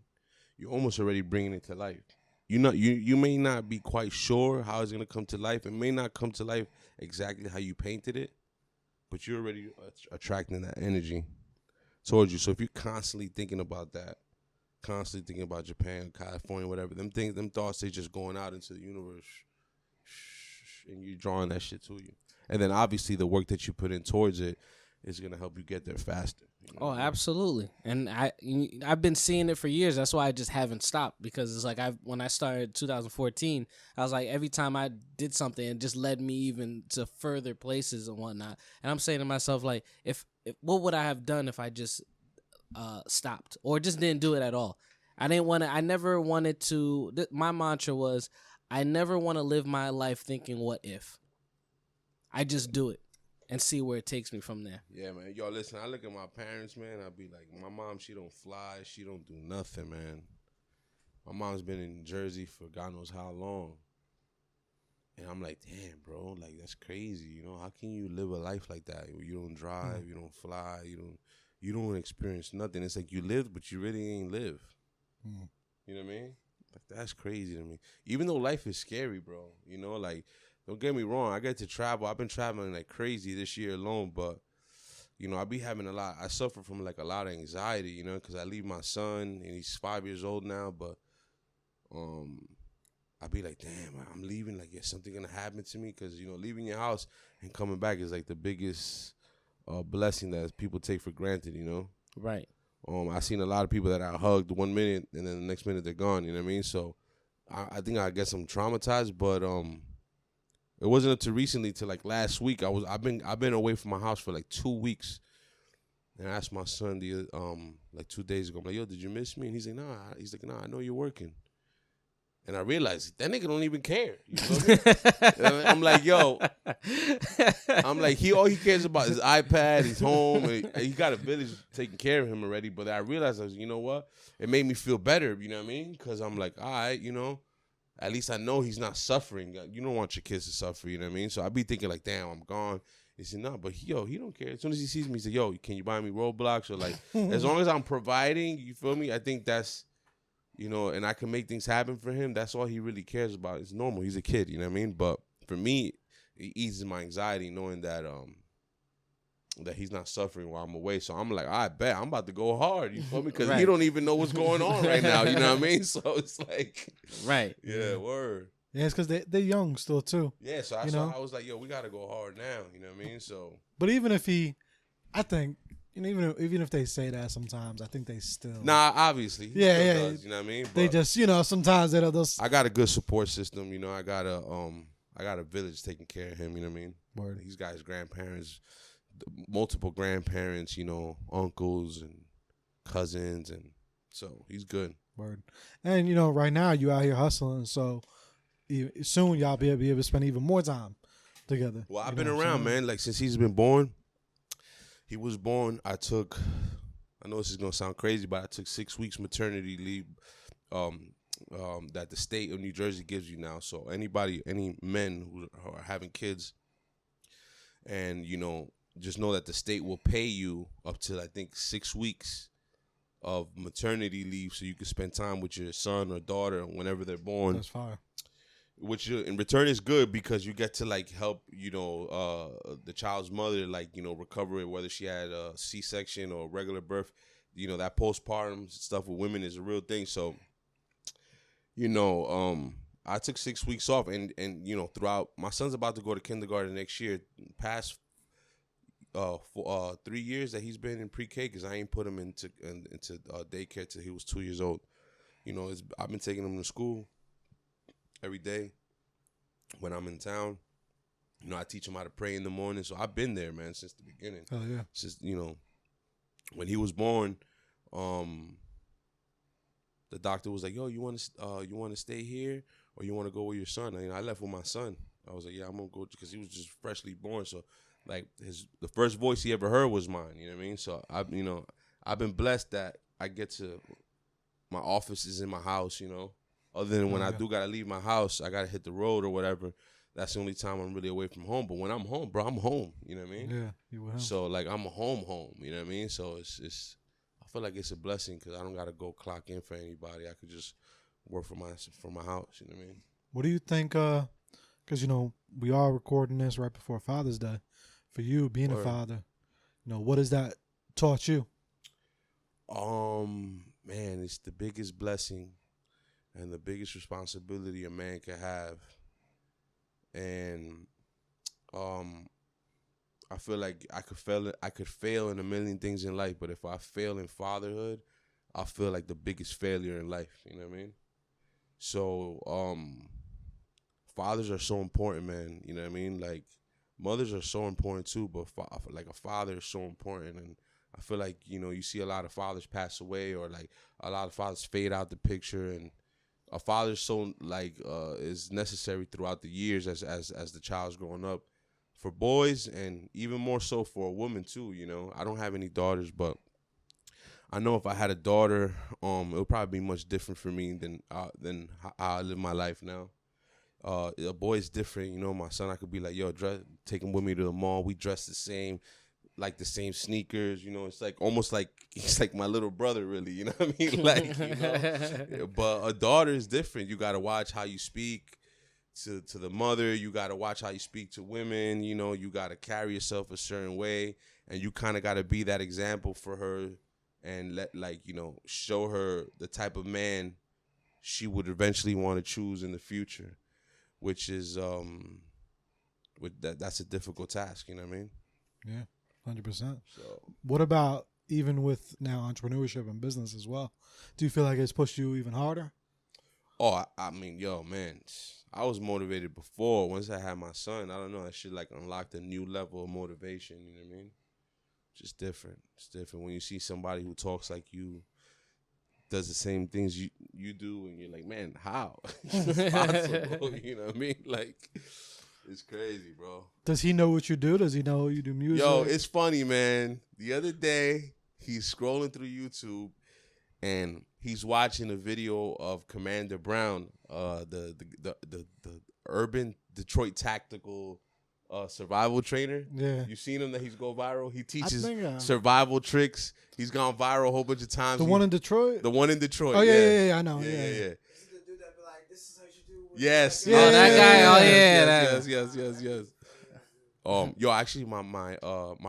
you're almost already bringing it to life. You may not be quite sure how it's going to come to life. It may not come to life exactly how you painted it, but you're already attracting that energy towards you. So if you're constantly thinking about that, constantly thinking about Japan, California, whatever, them thoughts, they just going out into the universe, and you're drawing that shit to you. And then obviously the work that you put in towards it is going to help you get there faster. You know? Oh, absolutely. And I've been seeing it for years. That's why I just haven't stopped, because it's like when I started 2014, I was like, every time I did something, it just led me even to further places and whatnot. And I'm saying to myself, like, if what would I have done if I just stopped or just didn't do it at all? I never wanted to. My mantra was, I never want to live my life thinking, what if? I just do it and see where it takes me from there. Yeah, man. Yo, listen, I look at my parents, man. I be like, my mom, she don't fly. She don't do nothing, man. My mom's been in Jersey for God knows how long. And I'm like, damn, bro, like, that's crazy. You know, how can you live a life like that? You don't drive, you don't fly, you don't experience nothing. It's like you lived, but you really ain't live. You know what I mean? Like, that's crazy to me. Even though life is scary, bro. You know, like, don't get me wrong. I get to travel. I've been traveling like crazy this year alone, but, you know, I be having I suffer from like a lot of anxiety, you know, because I leave my son and he's 5 years old now, but I be like, damn, I'm leaving. Like, is something going to happen to me? Because, you know, leaving your house and coming back is like the biggest blessing that people take for granted, you know? Right. I seen a lot of people that I hugged 1 minute and then the next minute they're gone, you know what I mean? So I think I guess I'm traumatized, but it wasn't until recently, till like last week. I've been away from my house for like 2 weeks, and I asked my son like 2 days ago, I'm like, yo, did you miss me? And he's like, nah. He's like, nah, I know you're working. And I realized that nigga don't even care. You feel me? I'm like, yo, all he cares about is iPad, his home, and he got a village taking care of him already. But I realized, you know what? It made me feel better. You know what I mean? Because I'm like, all right, you know. At least I know he's not suffering. You don't want your kids to suffer, you know what I mean? So I be thinking like, damn, I'm gone. He said, no, but he don't care. As soon as he sees me, he said, yo, can you buy me Roblox? Or like, as long as I'm providing, you feel me? I think that's, you know, and I can make things happen for him. That's all he really cares about. It's normal. He's a kid, you know what I mean? But for me, it eases my anxiety knowing that that he's not suffering while I'm away. So I'm like, I bet I'm about to go hard. You feel me? Because he don't even know what's going on right now. You know what I mean? So it's like, right. Yeah, word. Yeah, it's because they're young still too. Yeah, so I was like, yo, we gotta go hard now. You know what I mean? So, but even if I think, even if they say that sometimes, I think they still. Nah, obviously, he still does, you know what I mean? But they just, sometimes they'll just. I got a good support system. You know, I got a village taking care of him. You know what I mean? Word. He's got his grandparents, multiple grandparents. You know, uncles and cousins, and so he's good. Word. And right now you out here hustling, so soon y'all be able to spend even more time together. Well, I've been around, man. Like since he's been born. He was born. I know this is gonna sound crazy, but I took 6 weeks maternity leave. That the state of New Jersey gives you now. So any men who are having kids, and just know that the state will pay you up to I think 6 weeks of maternity leave, so you can spend time with your son or daughter whenever they're born. That's fine. Which in return is good because you get to like help the child's mother recover it, whether she had a C-section or regular birth. That postpartum stuff with women is a real thing. So I took 6 weeks off and throughout, my son's about to go to kindergarten next year. Past 3 years that he's been in pre-K, because I ain't put him into daycare till he was 2 years old. I've been taking him to school every day when I'm in town. I teach him how to pray in the morning. So I've been there, man, since the beginning. Oh yeah. Since when he was born, the doctor was like, "Yo, you want to stay here or you want to go with your son?" I left with my son. I was like, "Yeah, I'm gonna go," because he was just freshly born. So like the first voice he ever heard was mine. You know what I mean? So I've been blessed that I get to, my office is in my house. Other than when I do gotta leave my house, I gotta hit the road or whatever. That's the only time I'm really away from home. But when I'm home, bro, I'm home. You know what I mean? Yeah, you will. So like I'm a home. You know what I mean? So it's I feel like it's a blessing because I don't gotta go clock in for anybody. I could just work from my house. You know what I mean? What do you think? Because we are recording this right before Father's Day. For you being a father, what has that taught you? Man, it's the biggest blessing and the biggest responsibility a man can have. And I feel like I could fail in a million things in life, but if I fail in fatherhood, I feel like the biggest failure in life. You know what I mean? So fathers are so important, man. You know what I mean? Like mothers are so important too, but like a father is so important. And I feel like you see a lot of fathers pass away, or like a lot of fathers fade out the picture, and a father so is necessary throughout the years as the child's growing up, for boys and even more so for a woman too. I don't have any daughters, but I know if I had a daughter, it would probably be much different for me than how I live my life now. A boy is different. My son, I could be like, yo, take him with me to the mall. We dress the same, like the same sneakers. It's like almost like he's like my little brother, really. You know what I mean? Like, but a daughter is different. You got to watch how you speak to the mother. You got to watch how you speak to women. You got to carry yourself a certain way, and you kind of got to be that example for her, and show her the type of man she would eventually want to choose in the future, which is that's a difficult task. You know what I mean? Yeah. 100%. So, what about even with now entrepreneurship and business as well? Do you feel like it's pushed you even harder? Oh, I mean, yo, man, I was motivated before. Once I had my son, I don't know, that shit like unlocked a new level of motivation. You know what I mean? Just different. It's different when you see somebody who talks like you, does the same things you do, and you're like, man, how? It's possible. You know what I mean? Like, it's crazy, bro. Does he know what you do? Does he know you do music? Yo, it's funny, man. The other day, he's scrolling through YouTube, and he's watching a video of Commander Brown, the urban Detroit tactical survival trainer. Yeah. You seen him that he's go viral? He teaches survival tricks. He's gone viral a whole bunch of times. The one in Detroit? The one in Detroit. Oh, yeah, I know. Yeah. This is the dude that be like, this is how you should do it. Yes. Yeah, oh, that guy. Oh, Yes. Yo, actually, my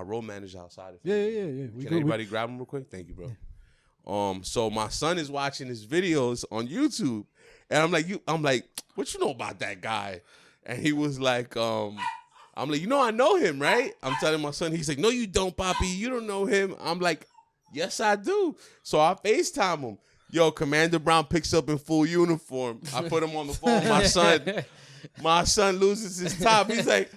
road manager outside. Yeah. Can anybody grab him real quick? Thank you, bro. So my son is watching his videos on YouTube, And I'm like, what you know about that guy? And he was like, I'm like, I know him, right? I'm telling my son. He's like, no, you don't, Poppy. You don't know him. I'm like, yes, I do. So I FaceTime him. Yo, Commander Brown picks up in full uniform. I put him on the phone. My son loses his top. He's like,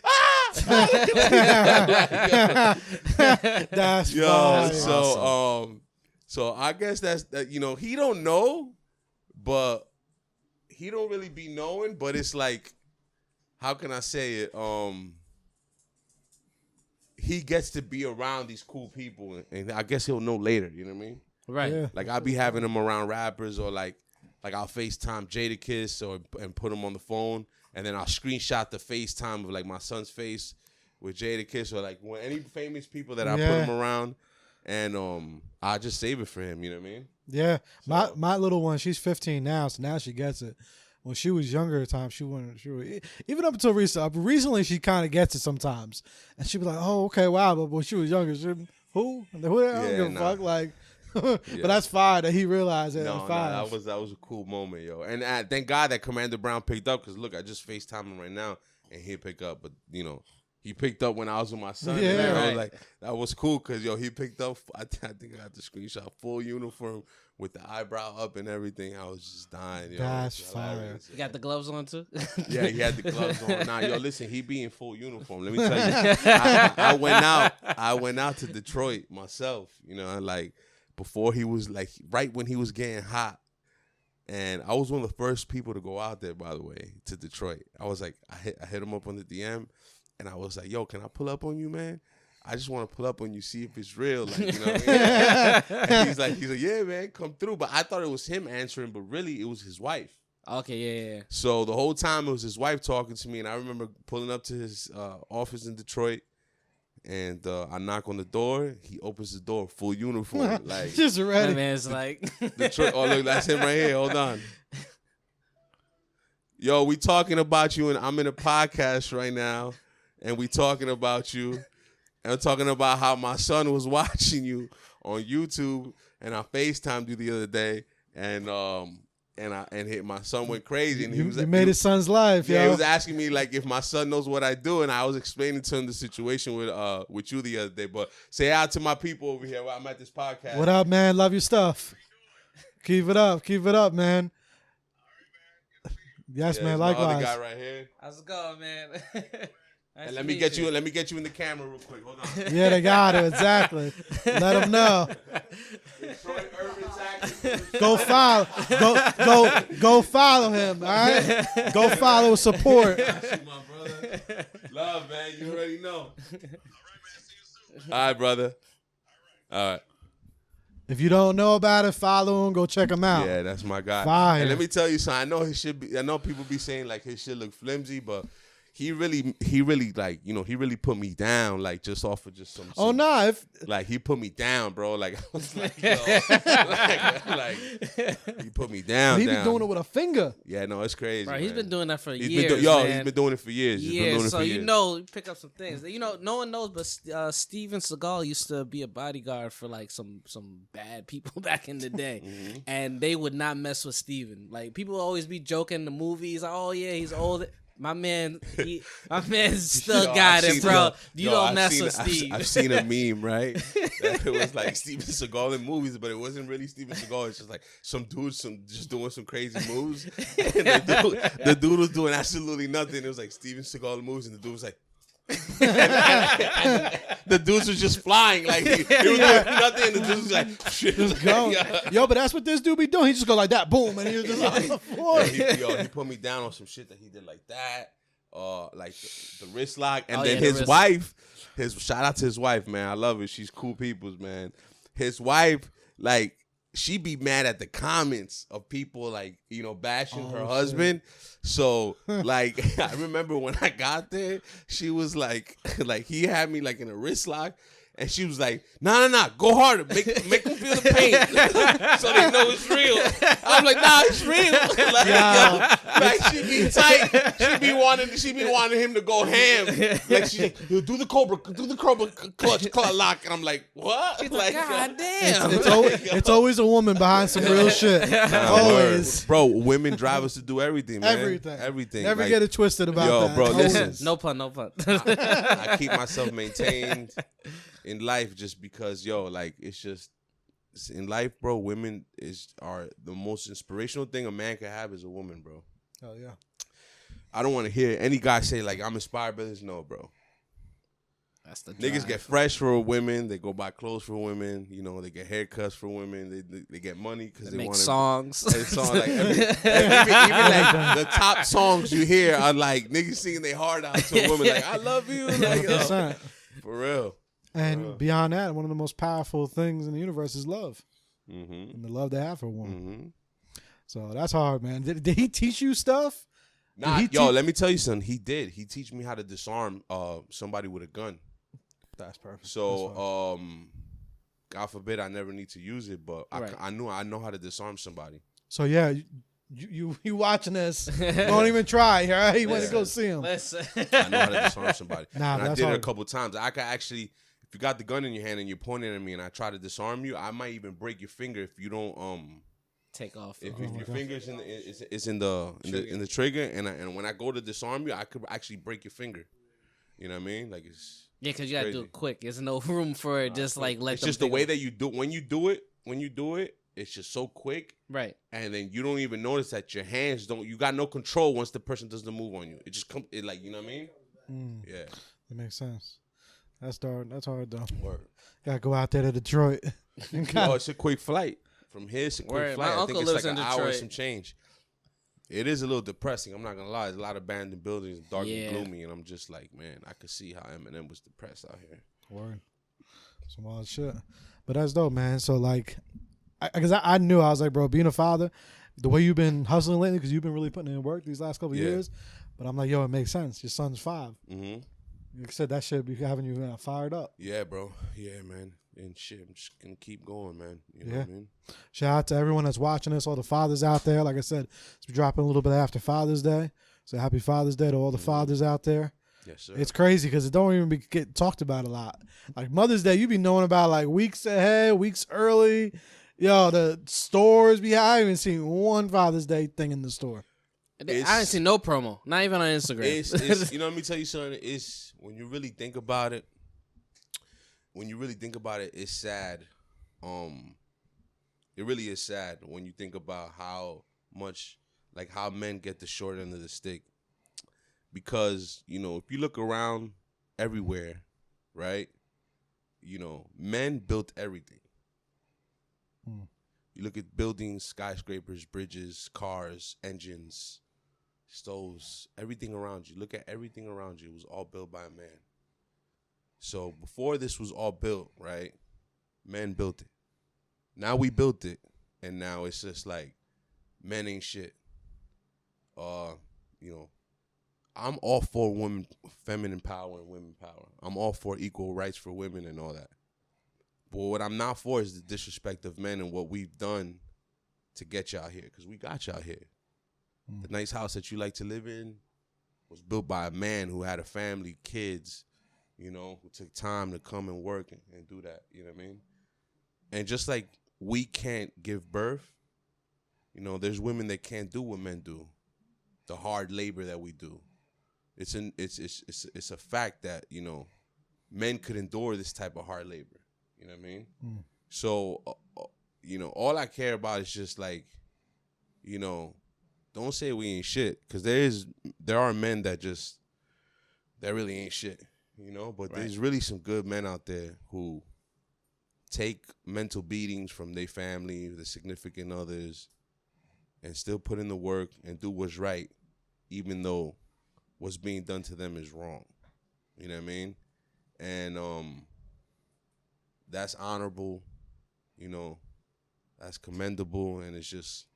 That's yo. fire. So I guess that's that. He don't know, but he don't really be knowing. But it's like, how can I say it? He gets to be around these cool people, and I guess he'll know later. You know what I mean? Right. Yeah. Like I'll be having him around rappers, or like I'll FaceTime Jadakiss and put him on the phone, and then I'll screenshot the FaceTime of like my son's face with Jadakiss, or like when any famous people that I put him around, and I just save it for him. You know what I mean? Yeah. So, my little one, she's 15 now, so now she gets it. When she was younger at times, she wouldn't. Even up until recently, she kind of gets it sometimes, and she'd be like, "Oh, okay, wow." But when she was younger, who? I don't give a fuck. Like, but that's fine that he realized it. No, that was a cool moment, yo. And thank God that Commander Brown picked up, because look, I just FaceTime him right now, and he'll pick up. But he picked up when I was with my son. Yeah, and I was right. like, that was cool, because he picked up. I think I got the screenshot, full uniform with the eyebrow up and everything. I was just dying. Yo. That's fire. You got the gloves on too? Yeah, he had the gloves on. Nah, yo, listen, he be in full uniform. Let me tell you, I went out to Detroit myself. Like before he was like right when he was getting hot, and I was one of the first people to go out there. By the way, to Detroit, I was like, I hit him up on the DM, and I was like, yo, can I pull up on you, man? I just want to pull up on you, see if it's real. Like, you know what I mean? And he's like, yeah, man, come through. But I thought it was him answering, but really it was his wife. Okay, yeah. So the whole time it was his wife talking to me, and I remember pulling up to his office in Detroit, and I knock on the door. He opens the door, full uniform, like just ready. That man's like Detroit. Oh, look, that's him right here. Hold on. Yo, we talking about you, and I'm in a podcast right now, and we talking about you. And I'm talking about how my son was watching you on YouTube, and I FaceTimed you the other day, and my son went crazy, and you made his son's life. Yeah, yo. he was asking me like if my son knows what I do, and I was explaining to him the situation with you the other day. But say out to my people over here while I'm at this podcast. What up, man? Love your stuff. Keep it up, man. Yes, man. My other Likewise. guy right here. how's it going, man? Nice And to let me meet get you in the camera real quick. Hold on. Yeah, they got it. Exactly. Let them know. Detroit Urban Tactics. Go follow him. All right. Go follow, support. Got you, my brother. Love, man. You already know. All right, brother. All right. If you don't know about it, follow him. Go check him out. Yeah, that's my guy. Fire. And let me tell you something. I know people be saying like his shit look flimsy, but he really like, he really put me down, like just off of just some. Oh nah, Like he put me down, bro. Like I was like, yo, like he put me down. he be doing it with a finger. Yeah, no, it's crazy. Bro, he's man. been doing that for He's years, been man. he's been doing it for years. He's been doing Yeah, it so for years. you pick up some things. No one knows, but Steven Seagal used to be a bodyguard for like some bad people back in the day, and they would not mess with Steven. Like people always be joking in the movies, like, oh yeah, he's old. My man still got it, bro. You don't mess with Steve. I've seen a meme, right? That it was like Steven Seagal in movies, but it wasn't really Steven Seagal. It's just like some dude, just doing some crazy moves. And the dude was doing absolutely nothing. It was like Steven Seagal in movies, and the dude was like, and the dudes was just flying, like he was doing nothing, and the dudes was like, shit, Just go. Yo, but that's what this dude be doing. He just go like that, boom, and he was just on the floor. He put me down on some shit that he did like that, like the wrist lock, and then the his wrist. wife. Shout out to his wife, man. I love her. She's cool peoples, man. His wife, like, she be mad at the comments of people like, bashing her husband. So like I remember when I got there, she was like he had me like in a wrist lock, And she was like, nah, go harder. Make them feel the pain so they know it's real. I'm like, nah, it's real. Like she be tight. She be wanting him to go ham. Like she's like, do the cobra clutch lock. And I'm like, what? Like, God damn. It's always a woman behind some real shit. Always. Bro, women drive us to do everything, man. Everything. Never get it twisted about that. Bro, listen. No pun. I keep myself maintained in life just because, like, it's in life, bro, women are the most inspirational thing a man can have is a woman, bro. Oh, yeah. I don't want to hear any guy say, like, I'm inspired by this. No, bro. That's the Niggas drive. get fresh for women. They go buy clothes for women. You know, they get haircuts for women. They get money because they make want songs. Like, even like the top songs you hear are like niggas singing their heart out to a woman. Like, I love you. Like, for real. And beyond that, one of the most powerful things in the universe is love. Mm-hmm. And the love they have for a woman. Mm-hmm. So that's hard, man. Did he teach you stuff? Nah, let me tell you something. He did. He teach me how to disarm somebody with a gun. That's perfect. So, God forbid I never need to use it, but Right. I know how to disarm somebody. So yeah, you watching this? Don't even try. All right, you want to go see him. Listen. I know how to disarm somebody. Nah, and I that's did it hard. a couple times. I could actually, if you got the gun in your hand and you're pointing at me and I try to disarm you, I might even break your finger if you don't take off. if your fingers is in the trigger and when I go to disarm you, I could actually break your finger. You know what I mean? Like it's because you gotta do it quick. There's no room for it. Just like let. It's just the way that you do when you do it. It's just so quick, right? And then you don't even notice that your hands don't. You got no control once the person does the move on you. It just comes. It like you know what I mean? Yeah, that makes sense. That's hard. That's hard though. Word. Gotta go out there to Detroit. Oh, it's a quick flight from here. It's a quick Word. flight. My I uncle think it's lives like in an hour and Detroit. some change. It is a little depressing. I'm not gonna lie. There's a lot of abandoned buildings, dark and gloomy, and I'm just like, man, I could see how Eminem was depressed out here. Word. Some odd shit. But that's dope, man. So like, because I knew, I was like, bro, being a father, the way you've been hustling lately, because you've been really putting in work these last couple of years. But I'm like, yo, it makes sense. Your son's 5. Mm-hmm. You said that shit be having you fired up. Yeah, bro. Yeah, man. And shit, I'm just gonna keep going, man. You know what I mean? Shout out to everyone that's watching this, all the fathers out there. Like I said, it's dropping a little bit after Father's Day. So happy Father's Day to all the fathers out there. Yes, sir. It's crazy because it don't even get talked about a lot. Like Mother's Day, you be knowing about like weeks ahead, weeks early. Yo, the stores I haven't seen one Father's Day thing in the store. I didn't see no promo, not even on Instagram. It's you know, let me tell you something. It's when you really think about it. It's sad. It really is sad when you think about how much, like how men get the short end of the stick. Because, you know, if you look around everywhere, right, you know, men built everything. You look at buildings, skyscrapers, bridges, cars, engines, stoves, everything around you. Look at everything around you. It was all built by a man. So before this was all built, right, men built it. Now we built it, and now it's just like men ain't shit. You know, I'm all for women, feminine power and women power. I'm all for equal rights for women and all that. But what I'm not for is the disrespect of men and what we've done to get y'all here, because we got y'all here. The nice house that you like to live in was built by a man who had a family, kids, you know, who took time to come and work and do that, you know what I mean? And just like we can't give birth, you know, there's women that can't do what men do, the hard labor that we do. It's a fact that, you know, men could endure this type of hard labor, you know what I mean? So, you know, all I care about is just like, you know, don't say we ain't shit, because there are men that really ain't shit. You know, but there's really some good men out there who take mental beatings from their family, the significant others, and still put in the work and do what's right, even though what's being done to them is wrong. You know what I mean? And that's honorable, you know, that's commendable, and it's just,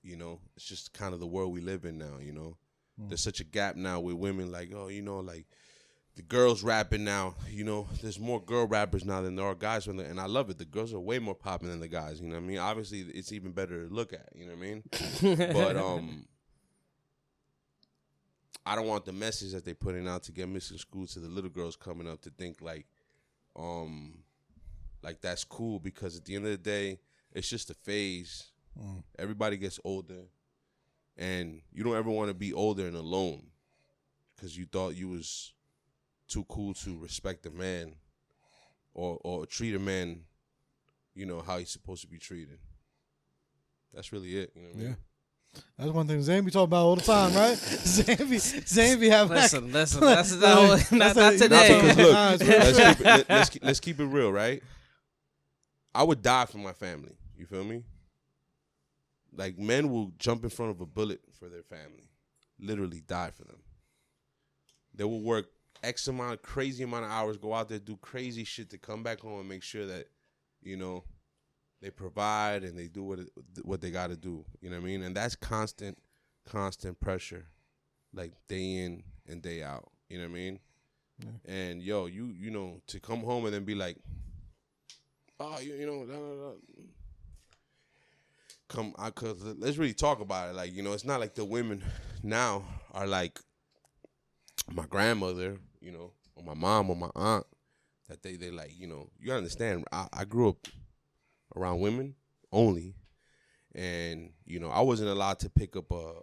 you know, it's just kind of the world we live in now, you know. There's such a gap now with women, like, oh, you know, like, the girls rapping now, you know, there's more girl rappers now than there are guys, and I love it. The girls are way more popping than the guys, you know what I mean? Obviously, it's even better to look at, you know what I mean? But I don't want the message that they're putting out to get misconstrued to the little girls coming up to think like that's cool, because at the end of the day, it's just a phase. Everybody gets older, and you don't ever want to be older and alone because you thought you was too cool to respect a man or treat a man, you know, how he's supposed to be treated. That's really it, you know what I mean? That's one thing Zane be talking about all the time, right? Zane be having. Listen. That's not today. Look, let's keep it real, right? I would die for my family. You feel me? Like, men will jump in front of a bullet for their family, literally die for them. They will work crazy amount of hours, go out there, do crazy shit to come back home and make sure that, you know, they provide and they do what they got to do. You know what I mean? And that's constant pressure, like day in and day out. You know what I mean? Yeah. And yo, you know, to come home and then be like, oh, you know, cause let's really talk about it. Like, you know, it's not like the women now are like my grandmother, you know, or my mom or my aunt, that they like, you know, you gotta understand. I grew up around women only, and you know, I wasn't allowed to pick up a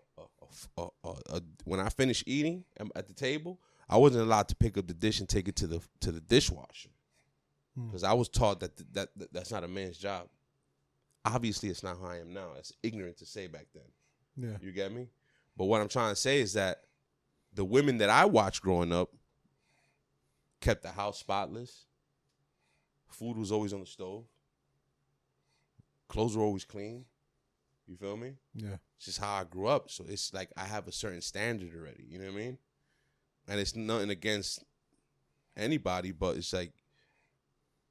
when I finished eating at the table, I wasn't allowed to pick up the dish and take it to the dishwasher, because I was taught that that's not a man's job. Obviously, it's not how I am now. It's ignorant to say back then. Yeah, you get me? But what I'm trying to say is that the women that I watched growing up kept the house spotless. Food was always on the stove. Clothes were always clean. You feel me? Yeah. It's just how I grew up. So it's like I have a certain standard already. You know what I mean? And it's nothing against anybody, but it's like,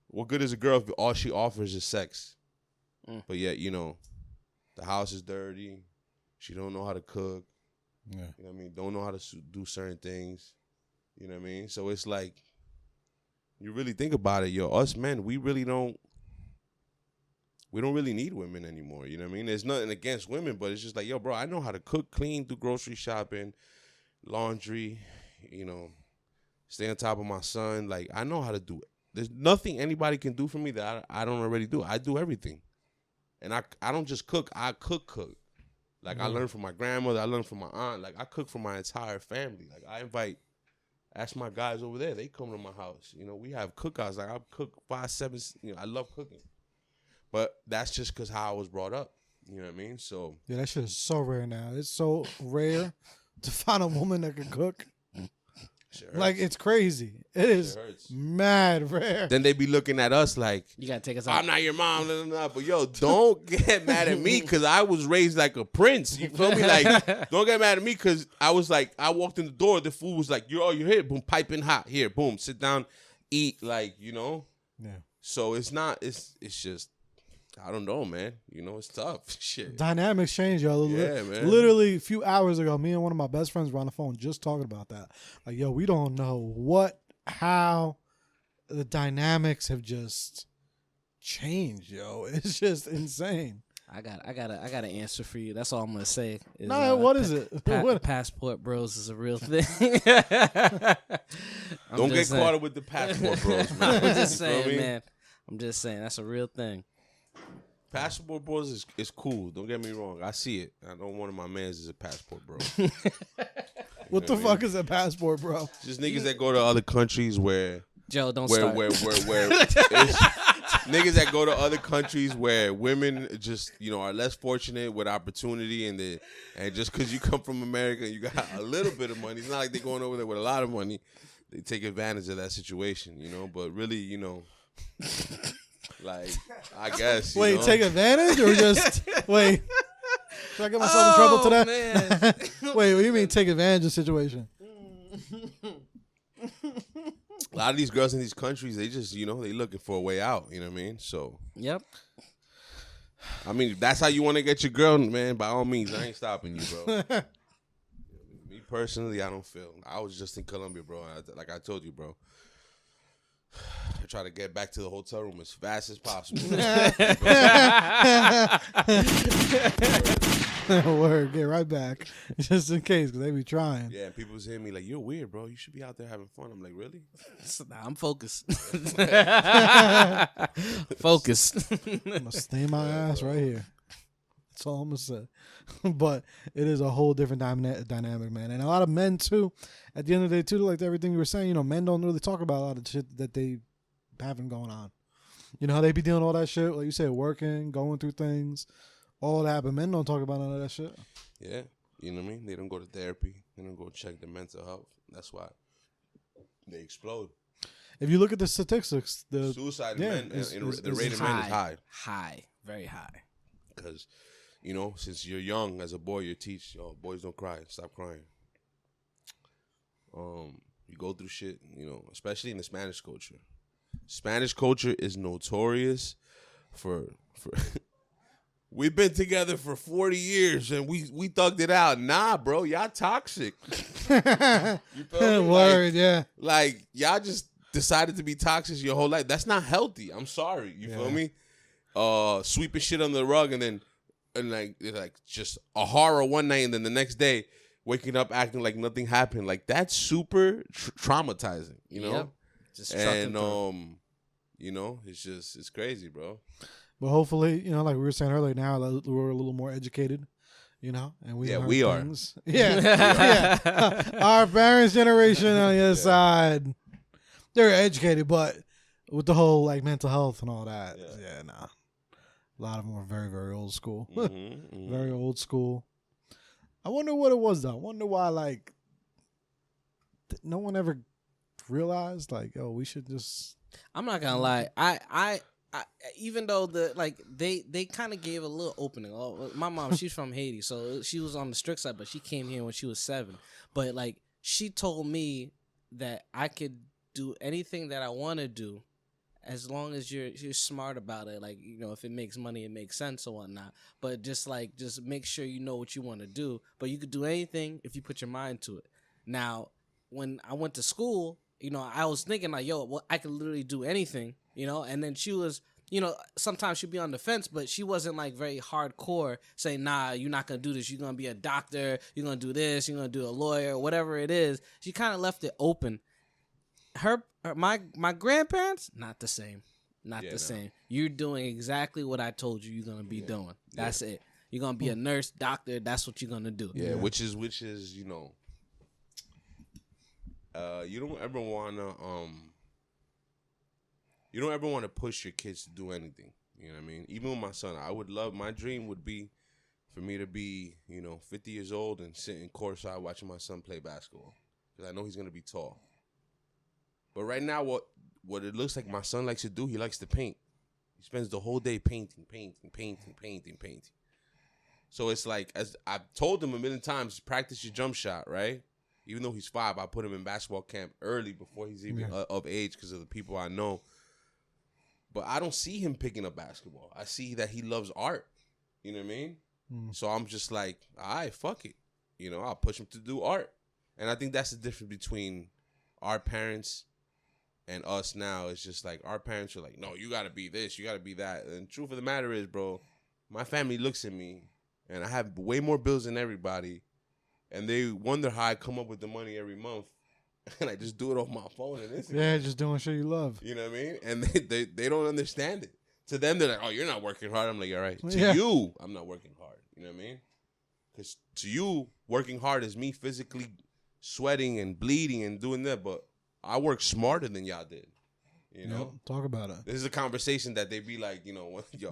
what good is a girl if all she offers is sex? But yet, you know, the house is dirty. She don't know how to cook. Yeah. You know what I mean? Don't know how to do certain things. You know what I mean? So it's like, you really think about it, yo, us men, we don't really need women anymore. You know what I mean? There's nothing against women, but it's just like, yo, bro, I know how to cook, clean, do grocery shopping, laundry, you know, stay on top of my son. Like, I know how to do it. There's nothing anybody can do for me that I don't already do. I do everything. And I don't just cook. I cook. Like, I learned from my grandmother. I learned from my aunt. Like, I cook for my entire family. Like, ask my guys over there. They come to my house. You know, we have cookouts. Like, I cook 5, 7, you know, I love cooking. But that's just because how I was brought up. You know what I mean? So yeah, that shit is so rare now. It's so rare to find a woman that can cook. Like, it's crazy. It is mad rare. Then they be looking at us like, you gotta take us out. I'm not your mom, blah, blah, blah. But yo, don't get mad at me because I was raised like a prince. You feel me? Like, don't get mad at me because I was like, I walked in the door, the food was like, you're here, boom, piping hot. Here, boom, sit down, eat, like, you know? Yeah. So it's just, I don't know, man. You know, it's tough. Shit. Dynamics change, y'all. Yeah, man. Literally a few hours ago, me and one of my best friends were on the phone just talking about that. Like, yo, we don't know how the dynamics have just changed, yo. It's just insane. I got an answer for you. That's all I'm gonna say. What is it? Passport bros is a real thing. Don't get caught up with the passport bros, man. I'm just saying, man. I'm just saying that's a real thing. Passport bros is cool. Don't get me wrong. I see it. I know one of my mans is a passport bro. What the fuck is a passport bro? Just niggas that go to other countries where Joe, don't start. Where niggas that go to other countries where women just, you know, are less fortunate with opportunity, and just because you come from America and you got a little bit of money, it's not like they're going over there with a lot of money. They take advantage of that situation, you know. But really, you know. Like, I guess. Wait, take advantage or just wait? Should I get myself in trouble today? Man. Wait, what do you mean take advantage of the situation? A lot of these girls in these countries, they just, you know, they looking for a way out. You know what I mean? So. Yep. I mean, if that's how you want to get your girl, man, by all means, I ain't stopping you, bro. Me personally, I don't feel. I was just in Colombia, bro. Like I told you, bro. I try to get back to the hotel room as fast as possible. Word, get right back, just in case, because they be trying. Yeah, and people was hitting me like, "You're weird, bro. You should be out there having fun." I'm like, "Really?" Nah, I'm focused. Focused. I'm gonna stay my ass right here. That's all I'm gonna say. But it is a whole different dynamic, man. And a lot of men too. At the end of the day, too, like everything you were saying, men don't really talk about a lot of shit that they having going on. You know how they be doing all that shit, like you said, working, going through things, all that. But men don't talk about none of that shit. Yeah, you know what I mean. They don't go to therapy. They don't go check their mental health. That's why they explode. If you look at the statistics, the suicide yeah, men, the rate of high, men is high. High, very high. Because, since you're young as a boy, you teach, boys don't cry, stop crying. You go through shit, especially in the Spanish culture. Spanish culture is notorious for we've been together for 40 years and we thugged it out. Nah, bro, y'all toxic. You feel me? Word, yeah. Like, y'all just decided to be toxic your whole life. That's not healthy. I'm sorry. You feel me? Sweeping shit under the rug and just a horror one night and then the next day waking up acting like nothing happened. Like, that's super traumatizing, Yep. Just and it's crazy, bro. But hopefully, like we were saying earlier, now we're a little more educated, and we are. Things. Yeah. Our parents' generation on the other side, they're educated, but with the whole like mental health and all that, nah. A lot of them are very, very old school. Very old school. I wonder what it was though. I wonder why no one ever realized we should just. I'm not gonna lie. I even though they kind of gave a little opening. My mom, she's from Haiti, so she was on the strict side, but she came here when she was 7. But she told me that I could do anything that I want to do, as long as you're smart about it. If it makes money, it makes sense or whatnot. But just make sure you know what you want to do. But you could do anything if you put your mind to it. Now, when I went to school, I was thinking I could literally do anything, and then she was, sometimes she'd be on the fence, but she wasn't very hardcore saying, nah, you're not going to do this. You're going to be a doctor. You're going to do this. You're going to do a lawyer, whatever it is. She kind of left it open. My grandparents, not the same. Not the same. You're doing exactly what I told you you're going to be doing. That's it. You're going to be a nurse, doctor. That's what you're going to do. Yeah, which is you don't ever want to push your kids to do anything. You know what I mean? Even with my son, my dream would be for me to be, 50 years old and sitting courtside watching my son play basketball, because I know he's going to be tall. But right now, what it looks like my son likes to do, he likes to paint. He spends the whole day painting. So it's like, as I've told him a million times, practice your jump shot, right? Even though he's 5, I put him in basketball camp early before he's even of age because of the people I know. But I don't see him picking up basketball. I see that he loves art. You know what I mean? So I'm just like, all right, fuck it. I'll push him to do art. And I think that's the difference between our parents and us now. It's just like our parents are like, no, you got to be this, you got to be that. And the truth of the matter is, bro, my family looks at me and I have way more bills than everybody. And they wonder how I come up with the money every month. And I just do it off my phone and Instagram. Yeah, just doing shit you love. You know what I mean? And they don't understand it. To them, they're like, oh, you're not working hard. I'm like, all right. To you, I'm not working hard. You know what I mean? Because to you, working hard is me physically sweating and bleeding and doing that. But I work smarter than y'all did. Talk about it. This is a conversation that they be like, they don't want to be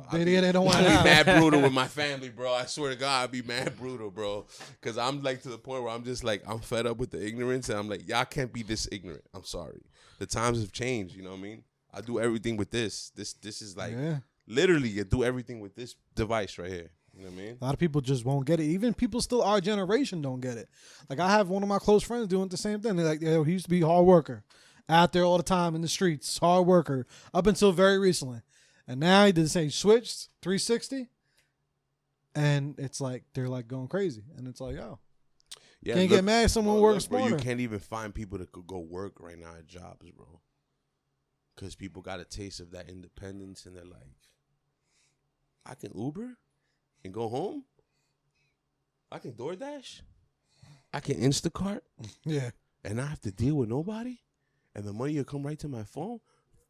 mad brutal with my family, bro. I swear to God, I'd be mad brutal, bro. Because I'm to the point where I'm just like, I'm fed up with the ignorance. And I'm like, y'all can't be this ignorant. I'm sorry. The times have changed, you know what I mean? I do everything with this. This is literally, you do everything with this device right here. You know what I mean? A lot of people just won't get it. Even people still our generation don't get it. I have one of my close friends doing the same thing. They're like, he used to be a hard worker. Out there all the time in the streets, hard worker, up until very recently. And now he did the same, switched 360, and it's like, they're going crazy. And it's like, oh. Yeah, Can't get mad if someone works bro, smarter. you can't even find people that could go work right now at jobs, bro. Because people got a taste of that independence, and they're like, I can Uber and go home. I can DoorDash. I can Instacart. Yeah. And I have to deal with nobody. And the money will come right to my phone.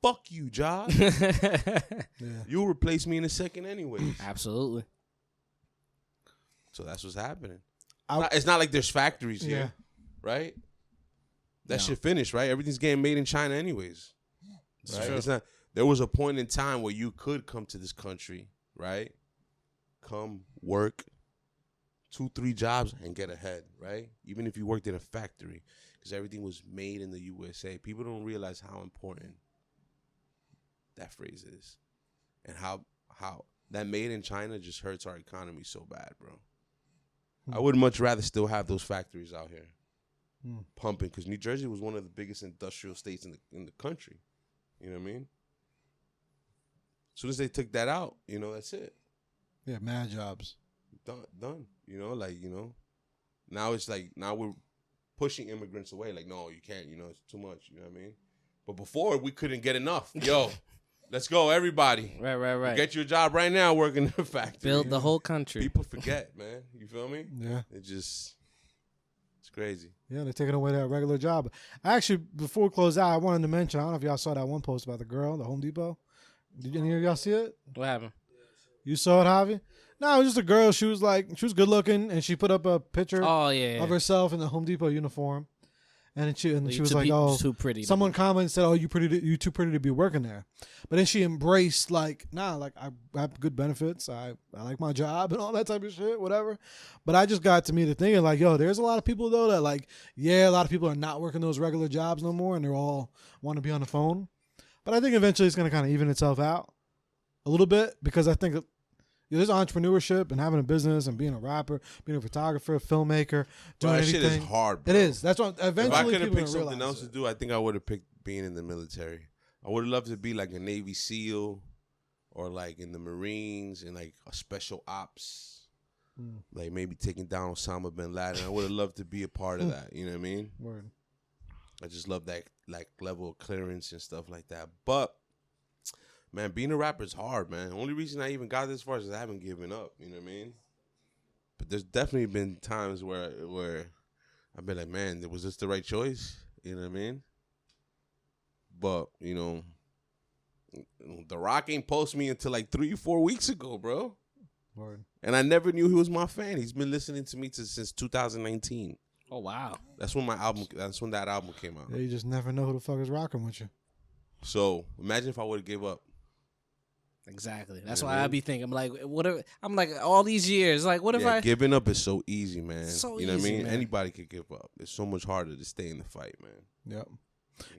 Fuck you, job. Yeah. You'll replace me in a second anyway. Absolutely. So that's what's happening. I- It's not like there's factories Yeah. here, right? That No. shit finished, right? Everything's getting made in China anyways. Right? It's not. There was a point in time where you could come to this country, right? Come work 2-3 jobs and get ahead, right? Even if you worked in a factory, because everything was made in the USA. People don't realize how important that phrase is, and how that made in China just hurts our economy so bad, bro. I would much rather still have those factories out here pumping, because New Jersey was one of the biggest industrial states in the country. You know what I mean? As soon as they took that out, that's it. Yeah, mad jobs. Done. Now it's like, now we're pushing immigrants away. Like, no, you can't, it's too much. You know what I mean? But before, we couldn't get enough. Yo, let's go, everybody. Right. Get you a job right now working in a factory. Build the whole country. People forget, man. You feel me? Yeah. It's crazy. Yeah, they're taking away that regular job. Actually, before we close out, I wanted to mention, I don't know if y'all saw that one post about the girl, the Home Depot. Did any of y'all see it? What happened? You saw it, Javi? No, it was just a girl. She was good looking, and she put up a picture Oh yeah. of herself in the Home Depot uniform. And she was too like, "Oh, too pretty. Someone commented and said, "Oh, you too pretty to be working there." But then she embraced I have good benefits. I like my job and all that type of shit, whatever. But I just got to me to thinking like, yo, there's a lot of people though that a lot of people are not working those regular jobs no more, and they're all want to be on the phone. But I think eventually it's gonna kind of even itself out a little bit, because I think there's entrepreneurship and having a business and being a rapper, being a photographer, filmmaker, doing That anything. shit is hard, bro. It is. That's what eventually If I could have people picked gonna something realize else to do, I think I would have picked being in the military. I would have loved to be like a Navy SEAL, or like in the Marines and like a special ops, like maybe taking down Osama bin Laden. I would have loved to be a part of that. You know what I mean? Word. I just love that like level of clearance and stuff like that. But man, being a rapper is hard, man. The only reason I even got this far is I haven't given up. You know what I mean? But there's definitely been times where I've been like, man, was this the right choice? You know what I mean? But, The Rock ain't post me until like 3-4 weeks ago, bro. Word. And I never knew he was my fan. He's been listening to me since 2019. Oh wow. That's when that album came out. Yeah, you just never know who the fuck is rocking with you. So imagine if I would have gave up. Exactly. That's You know why what I I be thinking, I'm like, what if I'm like all these years, like what if I Giving up is so easy, man. So you know what I easy, mean? man. Anybody could give up. It's so much harder to stay in the fight, man. Yep.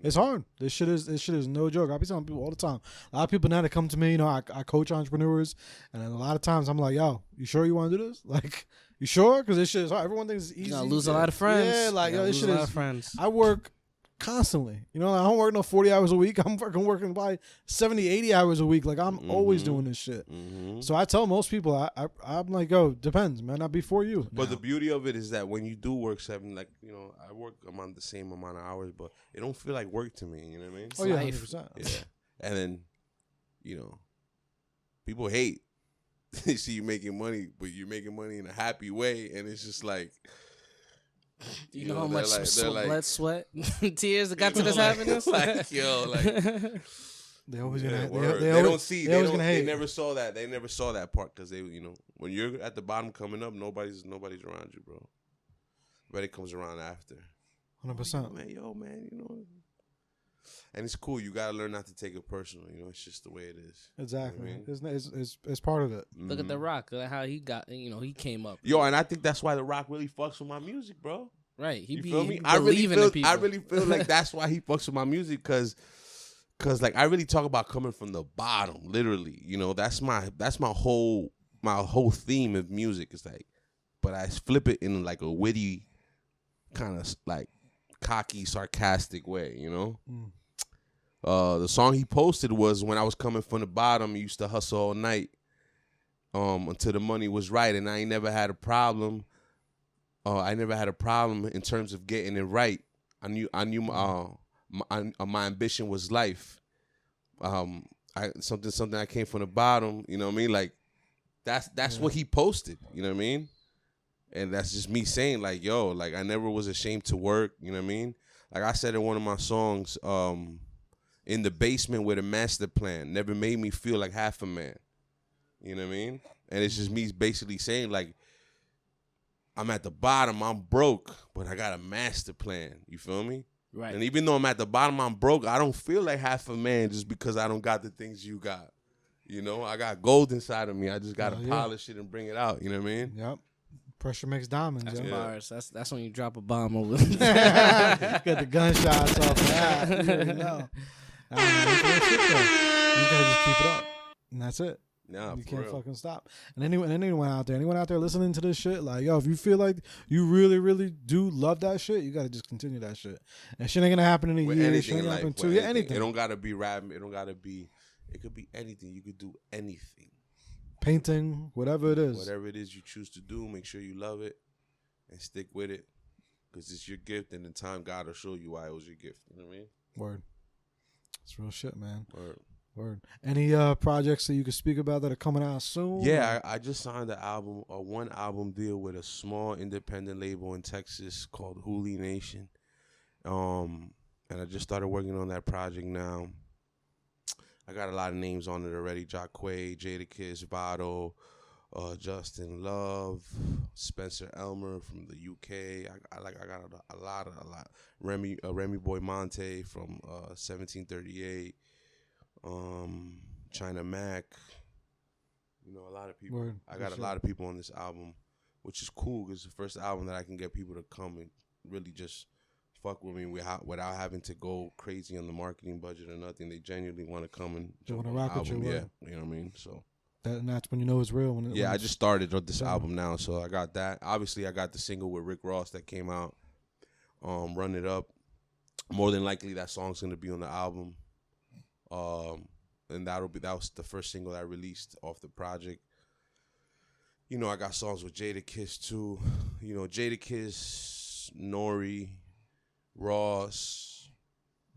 It's hard. This shit is no joke. I be telling people all the time. A lot of people now that come to me, I coach entrepreneurs, and a lot of times I'm like, yo, you sure you want to do this? Like, you sure? Because this shit is hard. Everyone thinks it's easy. you lose a lot of friends? Yeah, like, You yo, this lose shit a lot is. of friends. I work constantly. I don't work no 40 hours a week. I'm fucking working probably 70, 80 hours a week. Like, I'm always doing this shit. Mm-hmm. So I tell most people, I'm like, yo, depends, man. I'll be for you. But the beauty of it is that when you do work 7, like, I work among the same amount of hours, but it don't feel like work to me. You know what I mean? Oh, yeah, life. 100%. Yeah. And then, people hate. They see you making money, but you're making money in a happy way, and it's just like, You know how much they're like, blood, sweat, tears that got to this like, happiness? They always yeah, gonna. word. They They always, don't see. They always gonna They hate. never saw that. They never saw that part because they, when you're at the bottom coming up, nobody's around you, bro. Everybody comes around after. 100%. Man, and it's cool. You gotta learn not to take it personal. It's just the way it is. Exactly. You know what I mean? It's part of it. Look at The Rock, how he got, he came up. Yo, and I think that's why The Rock really fucks with my music, bro. Right. He You be, feel he me? be I believing in people. really feel like that's why he fucks with my music, cause like I really talk about coming from the bottom, literally. That's my whole theme of music. Is like, but I flip it in like a witty, kind of like cocky, sarcastic way. The song he posted was when I was coming from the bottom. I used to hustle all night, until the money was right, and I ain't never had a problem. I never had a problem in terms of getting it right. I knew my ambition was life. Something I came from the bottom. You know what I mean? Like that's what he posted. You know what I mean? And that's just me saying like, yo, like I never was ashamed to work. You know what I mean? Like I said in one of my songs, in the basement with a master plan never made me feel like half a man. You know what I mean? And it's just me basically saying like, I'm at the bottom, I'm broke, but I got a master plan. You feel me? Right. And even though I'm at the bottom, I'm broke, I don't feel like half a man just because I don't got the things you got. You know, I got gold inside of me. I just got to polish it and bring it out. You know what I mean? Yep. Pressure makes diamonds. That's yo. bars. That's when you drop a bomb over. Get the gunshots off of that. You already know. I don't know. It's real shit, though. You gotta just keep it up. And that's it. Nah, you for can't real. fucking stop. And anyone out there listening to this shit, like, yo, if you feel like you really, really do love that shit, you gotta just continue that shit. And shit ain't gonna happen in a With year. anything Shit ain't in gonna life, happen in with 2 years. anything. Anything. It don't gotta be rapping. It don't gotta be. It could be anything. You could do anything. Painting, whatever it is. Whatever it is you choose to do, make sure you love it and stick with it, because it's your gift, and in time God will show you why it was your gift. You know what I mean? Word. It's real shit, man. Word. Any projects that you could speak about that are coming out soon? Yeah, I just signed one album deal with a small independent label in Texas called Hooli Nation. And I just started working on that project now. I got a lot of names on it already: Jacquay, Jadakiss, Vado, Justin Love, Spencer Elmer from the UK. I got a lot. Remy Boy Monte from 1738. China Mac. You know, a lot of people. Word. I got a lot of people on this album, which is cool because it's the first album that I can get people to come and really just fuck with me without having to go crazy on the marketing budget or nothing. They genuinely want to come and They wanna on the rock with album. you, Yeah, word. you know what I mean? So And that's when you know it's real. When I just started on this done. album now, so I got that. Obviously, I got the single with Rick Ross that came out, Run It Up. More than likely, that song's gonna be on the album, and that was the first single I released off the project. You know, I got songs with Jadakiss too. You know, Jadakiss, Nori, Ross.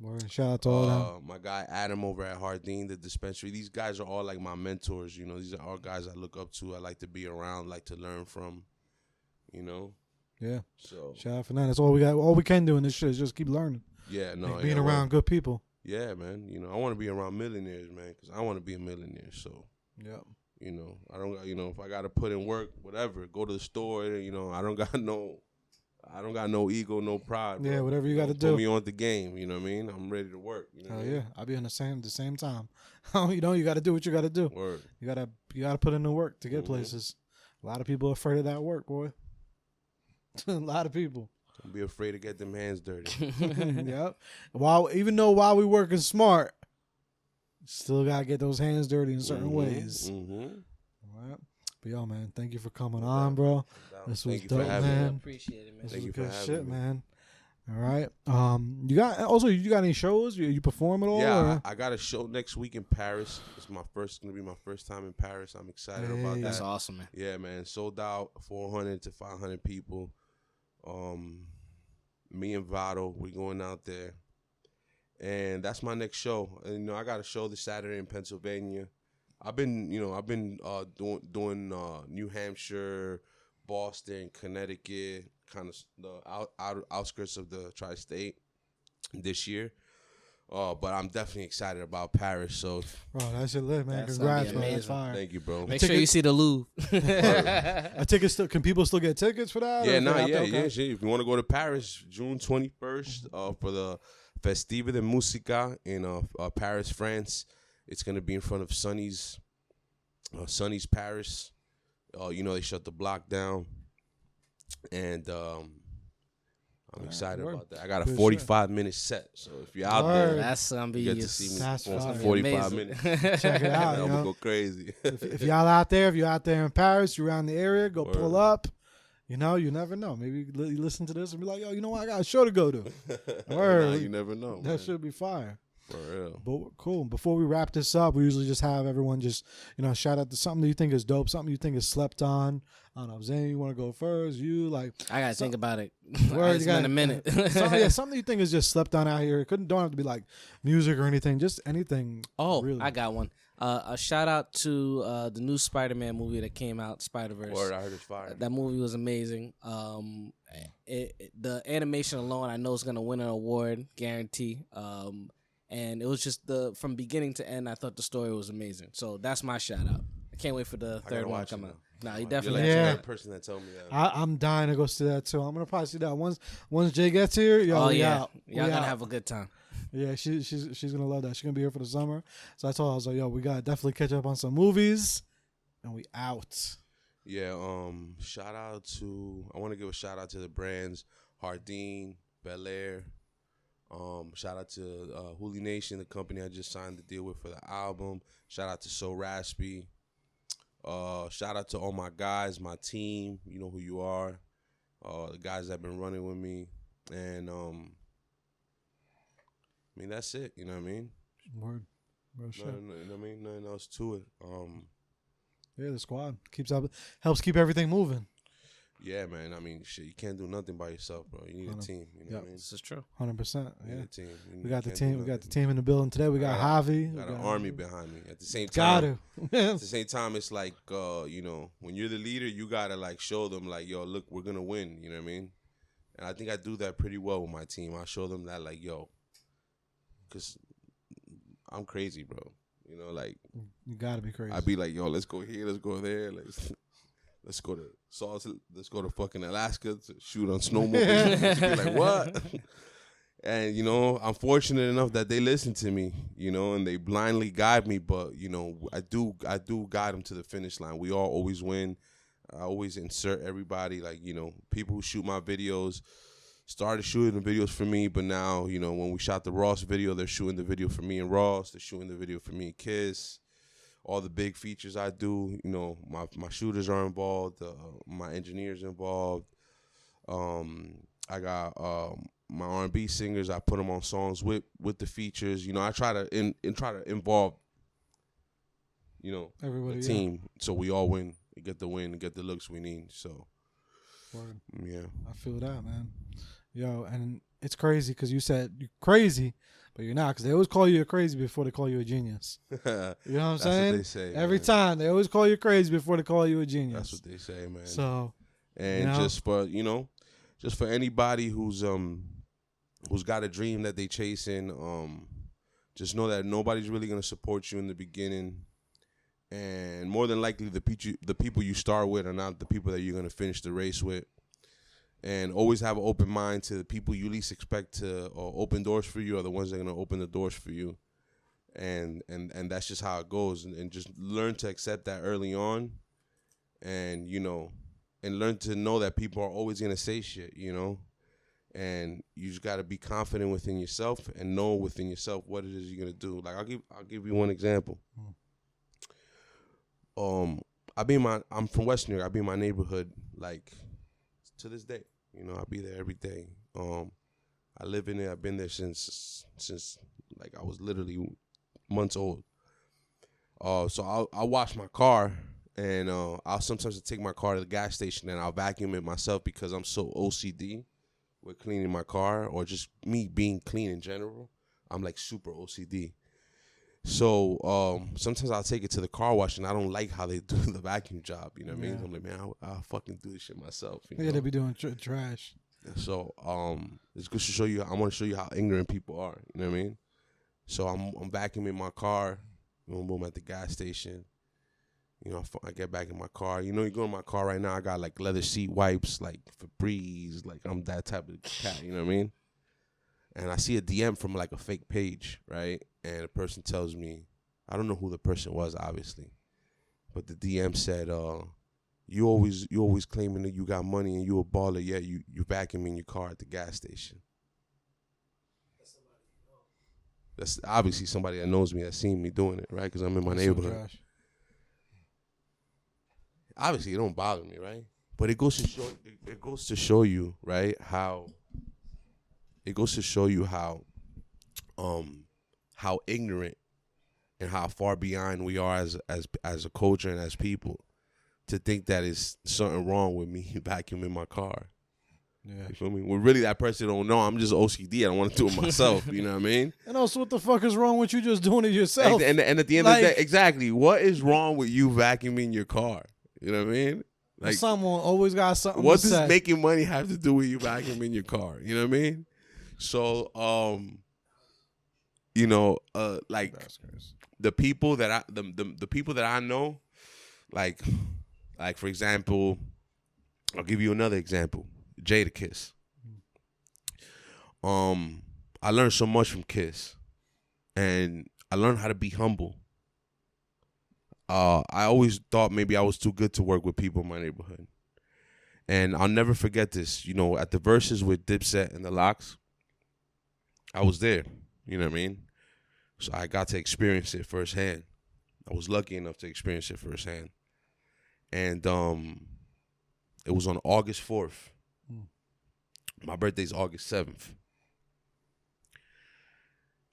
Word. Shout out to all them. My guy Adam over at Hardin, the dispensary. These guys are all like my mentors. You know, these are all guys I look up to. I like to be around, like to learn from. You know. Yeah. So Shout out for that. That's all we got. All we can do in this shit is just keep learning. yeah, no, Like being yeah, around good people. Yeah, man. You know, I want to be around millionaires, man, because I want to be a millionaire. So, Yep. you know, I don't got, you know, if I got to put in work, whatever, go to the store, you know, I don't got no ego, no pride. Bro. Yeah, whatever you got to Put do. me on the game, you know what I mean? I'm ready to work. You know Hell what I mean? yeah, I'll be on the same time. You know, you got to do what you got to do. Word. You gotta put in the work to get Mhm. places. A lot of people are afraid of that work, boy. A lot of people. Don't be afraid to get them hands dirty. Yep. While we working smart, still gotta get those hands dirty in certain ways. Mm-hmm. All right. But yo, man, thank you for coming on, bro. This was Thank you for dope, having me. man. Appreciate it, man. This Thank was you for good having shit, me. man. All right. You got any shows? You perform at all? Yeah, or? I got a show next week in Paris. It's gonna be my first time in Paris. I'm excited about Hey. that. That's awesome, man. Yeah, man, sold out, 400 to 500 people. Me and Vado, we going out there, and that's my next show. And, you know, I got a show this Saturday in Pennsylvania. I've been doing New Hampshire, Boston, Connecticut, kind of the outskirts of the tri-state this year. But I'm definitely excited about Paris. So Bro, that shit lit, man. That's Congrats, gonna be man. That's amazing. fire. thank you, bro. Make sure you see the Louvre. A ticket still? Can people still get tickets for that? Yeah, Or no, if they yeah, have to- yeah. okay. Shit. If you want to go to Paris, June 21st, for the Festival de Musica in Paris, France, it's gonna be in front of Sonny's Paris. You know, they shut the block down, and I'm excited word. about that. I got a Good 45-minute set, so if you're out Word. there, That's gonna be you get to see me That's perform for fire. 45 Amazing. minutes. Check it out. I'm you gonna know? go crazy. If y'all out there, if you're out there in Paris, you're around the area, go pull Word. up. You know, you never know. Maybe you listen to this and be like, yo, you know what? I got a show to go to. Nah, Word. you never know. That man. should be fire. For real. But cool. Before we wrap this up, we usually just have everyone just, shout out to something that you think is dope, something you think is slept on. I don't know, Zane, you want to go first? You like? I gotta think about it. Word, It's been a minute. something you think is just slept on out here. It don't have to be like music or anything, just anything. Oh, really. I got one. A shout out to the new Spider-Man movie that came out, Spider-Verse. Word, I heard it's fire. That movie was amazing. The animation alone, I know is gonna win an award, guarantee. And it was just from beginning to end, I thought the story was amazing. So that's my shout out. I can't wait for the third one to come out. Nah, you definitely. You're Yeah. like the person that told me that. I'm dying to go see that too. I'm gonna probably see that once Jay gets here. Yo, Oh yeah, out. y'all We gonna out. have a good time. Yeah, she's gonna love that. She's gonna be here for the summer. So I told her, I was like, yo, we gotta definitely catch up on some movies, and we out. Yeah, shout out to, I want to give a shout out to the brands Hardin, Bel Air. Shout out to Hooli Nation, the company I just signed the deal with for the album. Shout out to So Raspy. Shout out to all my guys, my team. You know who you are. The guys that have been running with me. And I mean, that's it. You know what I mean? Word. Real shit. You know what I mean? Nothing else to it. Yeah, the squad helps keep everything moving. Yeah, man. I mean, shit, you can't do nothing by yourself, bro. You need a team. You know what I mean? This is true. 100%. You Yeah, need a team. we got the can't team. do We got nothing. the team in the building today. We got Javi. Got we an army behind me. At the same Got time, to. at the same time, it's like, when you're the leader, you gotta like show them like, yo, look, we're gonna win. You know what I mean? And I think I do that pretty well with my team. I show them that like, yo, because I'm crazy, bro. You know, like You gotta be crazy. I'd be like, yo, let's go here, let's go there, let's go to fucking Alaska to shoot on snowmobiles. Just be like, what? And I'm fortunate enough that they listen to me, and they blindly guide me. But I do guide them to the finish line. We all always win. I always insert everybody, like people who shoot my videos started shooting the videos for me, but now when we shot the Ross video, they're shooting the video for me and Ross. They're shooting the video for me and Kiss. All the big features I do, my shooters are involved, my engineers involved. I got my R&B singers. I put them on songs with the features. I try to try to involve, Everybody, the team, so we all win. We get the win and get the looks we need. So, Word. yeah, I feel that, man. Yo, and it's crazy because you said you're crazy, but you're not, because they always call you a crazy before they call you a genius. You know what I'm saying? What they say, every man. time they always call you crazy before they call you a genius. That's what they say, man. So, and just for anybody who's got a dream that they chasing, just know that nobody's really gonna support you in the beginning, and more than likely the people you start with are not the people that you're gonna finish the race with. And always have an open mind to the people you least expect to open doors for you are the ones that are gonna open the doors for you, and that's just how it goes. And just learn to accept that early on, and and learn to know that people are always gonna say shit, and you just gotta be confident within yourself and know within yourself what it is you're gonna do. Like I'll give you one example. I'm from West New York. I be in my neighborhood like to this day. I be there every day. I live in it. I've been there since like I was literally months old. So I'll wash my car, and I'll sometimes take my car to the gas station and I'll vacuum it myself because I'm so OCD with cleaning my car, or just me being clean in general. I'm like super OCD. So sometimes I'll take it to the car wash, and I don't like how they do the vacuum job. You know what I mean? I'm like, man, I'll fucking do this shit myself. yeah, they be doing trash. So it's good to show you. I want to show you how ignorant people are. You know what I mean? So I'm vacuuming my car. Boom, at the gas station. I get back in my car. You go in my car right now. I got like leather seat wipes, like Febreze. Like I'm that type of cat. You know what I mean? And I see a DM from like a fake page, right? And the person tells me, I don't know who the person was, obviously, but the DM said, you always claiming that you got money and you a baller, yet you vacuuming your car at the gas station. That's obviously somebody that knows me, that's seen me doing it, right? Because I'm in my neighborhood. So trash. Obviously, it don't bother me, right? But it goes to show you, right, how how ignorant and how far behind we are as a culture and as people to think that it's something wrong with me vacuuming my car. Yeah. You feel me? Well, really, that person don't know. I'm just OCD. I don't want to do it myself. You know what I mean? And also, what the fuck is wrong with you just doing it yourself? And at the end of the day, exactly, what is wrong with you vacuuming your car? You know what I mean? Like, someone always got something what to does say. making money have to do with you vacuuming your car? You know what I mean? So, like the people that the people that I know, like for example, I'll give you another example. Jadakiss. I learned so much from Kiss, and I learned how to be humble. I always thought maybe I was too good to work with people in my neighborhood, and I'll never forget this. You know, at the verses with Dipset and the Locks, I was there. You know what I mean? So I got to experience it firsthand. I was lucky enough to experience it firsthand, and it was on August 4th. My birthday's August 7th.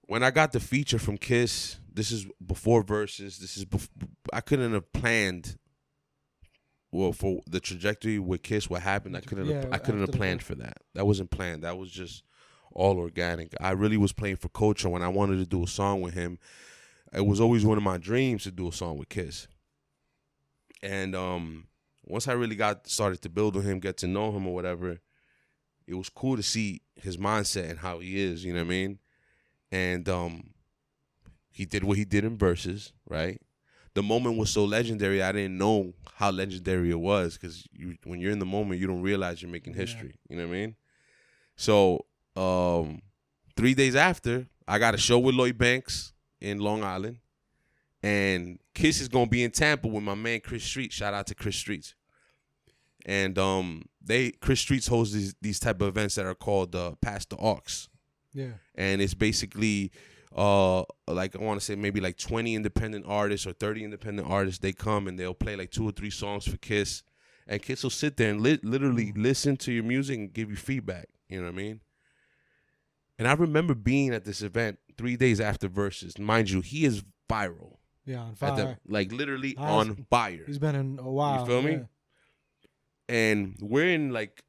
When I got the feature from Kiss, this is before Versus. This is I couldn't have planned. Well, for the trajectory with Kiss, what happened, I couldn't have planned for that. That wasn't planned. That was just all organic. I really was playing for Culture when I wanted to do a song with him. It was always one of my dreams to do a song with Kiss. And once I really started to build with him, get to know him or whatever, it was cool to see his mindset and how he is, you know what I mean? And he did what he did in Versus, right? The moment was so legendary, I didn't know how legendary it was, because when you're in the moment, you don't realize you're making history, you know what I mean? So 3 days after, I got a show with Lloyd Banks in Long Island, and Kiss is going to be in Tampa with my man Chris Street. Shout out to Chris Streets. And Chris Streets hosts these type of events that are called Pass the Aux. Yeah. And it's basically like I want to say maybe like 20 independent artists or 30 independent artists. They come and they'll play like 2 or 3 songs for Kiss. And Kiss will sit there and literally listen to your music and give you feedback. You know what I mean? And I remember being at this event 3 days after Versus. Mind you, he is viral. Yeah, on fire. Like literally on fire. He's been in a while. You feel me? And we're in like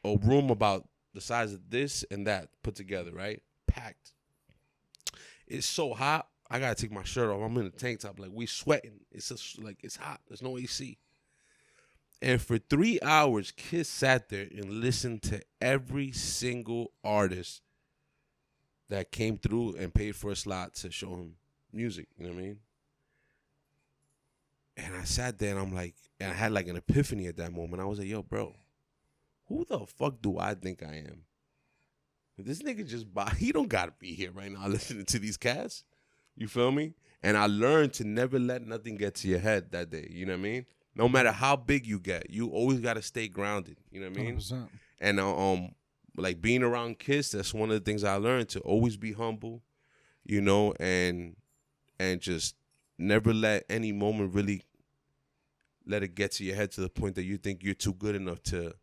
a room about the size of this and that put together, right? Packed. It's so hot. I gotta take my shirt off. I'm in a tank top. Like, we sweating. It's just like, it's hot. There's no AC. And for 3 hours, Kiss sat there and listened to every single artist that came through and paid for a slot to show him music. You know what I mean? And I sat there and I'm like, and I had like an epiphany at that moment. I was like, yo, bro, who the fuck do I think I am? This nigga he don't gotta be here right now listening to these cats. You feel me? And I learned to never let nothing get to your head that day. You know what I mean? No matter how big you get, you always gotta stay grounded. You know what I mean? 100%. And like being around Kiss, that's one of the things I learned, to always be humble, you know, and just never let any moment really let it get to your head to the point that you think you're too good enough to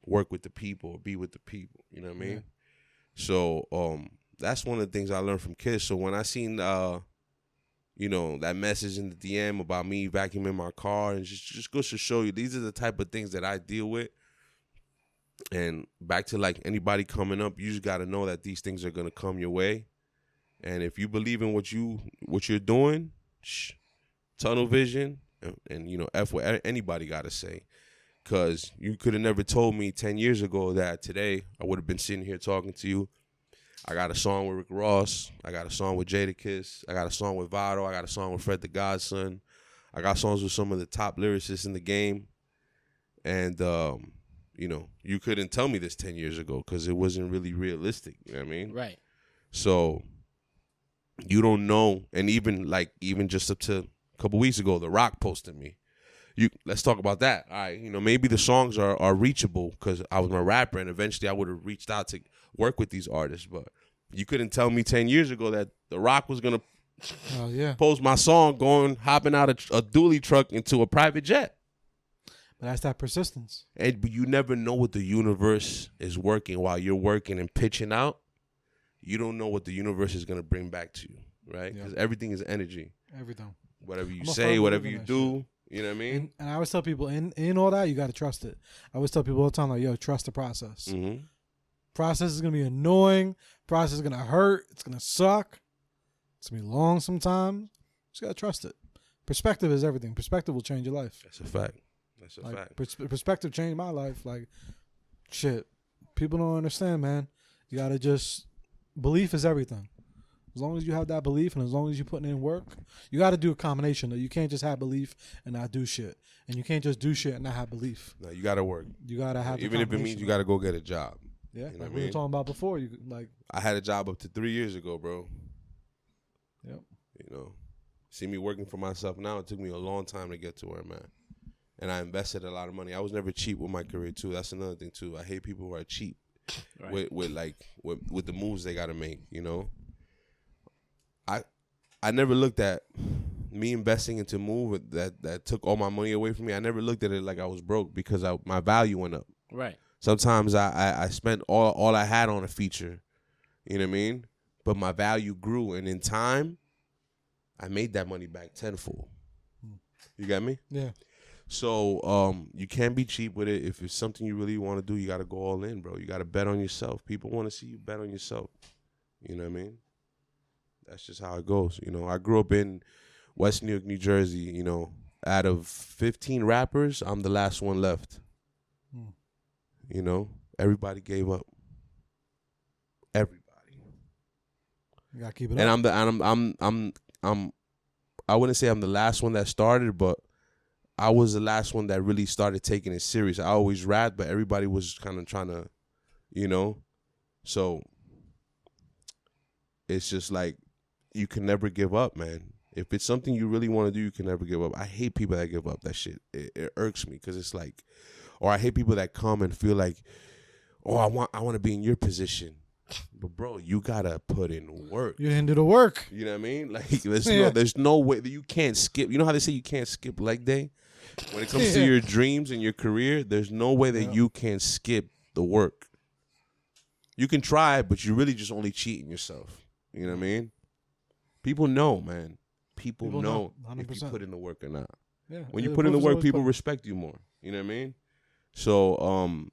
work with the people or be with the people. You know what I mean? Yeah. So that's one of the things I learned from Kiss. So when I seen you know, that message in the DM about me vacuuming my car, and just goes to show you, these are the type of things that I deal with. And back to like anybody coming up, you just got to know that these things are going to come your way. And if you believe in what you're doing, tunnel vision, and you know, F what anybody got to say. Because you could have never told me 10 years ago that today I would have been sitting here talking to you. I got a song with Rick Ross. I got a song with Jadakiss. I got a song with Vado. I got a song with Fred the Godson. I got songs with some of the top lyricists in the game. And, you know, you couldn't tell me this 10 years ago because it wasn't really realistic. You know what I mean? Right. So you don't know. And even just up to a couple weeks ago, The Rock posted me. Let's talk about that. All right, you know, maybe the songs are reachable because I was my rapper, and eventually I would have reached out to work with these artists. But you couldn't tell me 10 years ago that The Rock was gonna post my song hopping out of a dually truck into a private jet. But that's that persistence. But you never know what the universe is working while you're working and pitching out. you don't know what the universe is gonna bring back to you, right? Because everything is energy. Everything. Whatever you I'm a say, firm whatever believer you in that do, you know what I mean? And I always tell people, in all that, you got to trust it. I always tell people all the time, like, yo, trust the process. Mm-hmm. Process is going to be annoying. Process is going to hurt. It's going to suck. It's going to be long sometimes. Just got to trust it. Perspective is everything. Perspective will change your life. That's a fact. That's a Like, fact. Perspective changed my life. Like, shit. People don't understand, man. You got to just, belief is everything. As long as you have that belief and as long as you're putting in work, you got to do a combination. Though. You can't just have belief and not do shit. And you can't just do shit and not have belief. No, you got to work. You got to have Even if it means you got to go get a job. Yeah, you know like what we I were mean? talking about before. You like, I had a job up to 3 years ago, bro. yep. You know, see me working for myself now. It took me a long time to get to where I'm at. And I invested a lot of money. I was never cheap with my career, too. That's another thing, too. I hate people who are cheap with the moves they got to make, you know? I never looked at me investing into a move that took all my money away from me. I never looked at it like I was broke because my value went up. Right. Sometimes I spent all I had on a feature, you know what I mean? But my value grew, and in time, I made that money back tenfold. You got me? Yeah. So you can't be cheap with it. If it's something you really want to do, you got to go all in, bro. You got to bet on yourself. People want to see you bet on yourself. You know what I mean? That's just how it goes. You know, I grew up in West New York, New Jersey. You know, out of 15 rappers, I'm the last one left. You know, everybody gave up. Everybody. You gotta keep it And up. I wouldn't say I'm the last one that started, but I was the last one that really started taking it serious. I always rapped, but everybody was kind of trying to, you know. So it's just like you can never give up, man. If it's something you really want to do, you can never give up. I hate people that give up. That shit, it irks me because it's like, or I hate people that come and feel like, oh, I want to be in your position. But bro, you gotta put in work. You didn't do the work. You know what I mean? Like there's no way that you can't skip. You know how they say you can't skip leg day? When it comes to your dreams and your career, there's no way that you can skip the work. You can try, but you're really just only cheating yourself. You know what I mean? People know, man. People know if you put in the work or not. Yeah. When you put in the work, people respect you more. You know what I mean? So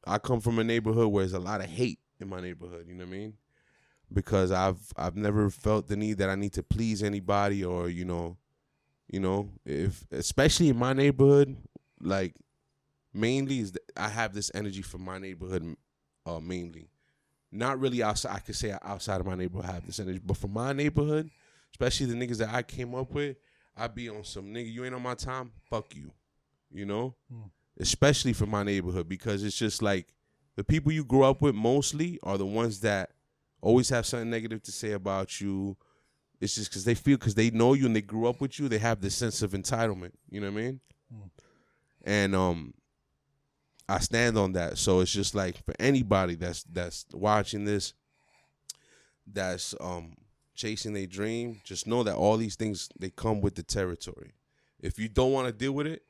I come from a neighborhood where there's a lot of hate in my neighborhood, you know what I mean? Because I've never felt the need that I need to please anybody or, you know, if especially in my neighborhood, like mainly I have this energy from my neighborhood mainly. Not really outside. I could say outside of my neighborhood I have this energy, but for my neighborhood, especially the niggas that I came up with, I be on some nigga, you ain't on my time, fuck you, you know? Especially for my neighborhood, because it's just like the people you grew up with mostly are the ones that always have something negative to say about you. It's just because they know you and they grew up with you, they have this sense of entitlement. You know what I mean? And I stand on that. So it's just like for anybody that's watching this, that's chasing their dream, just know that all these things, they come with the territory. If you don't want to deal with it,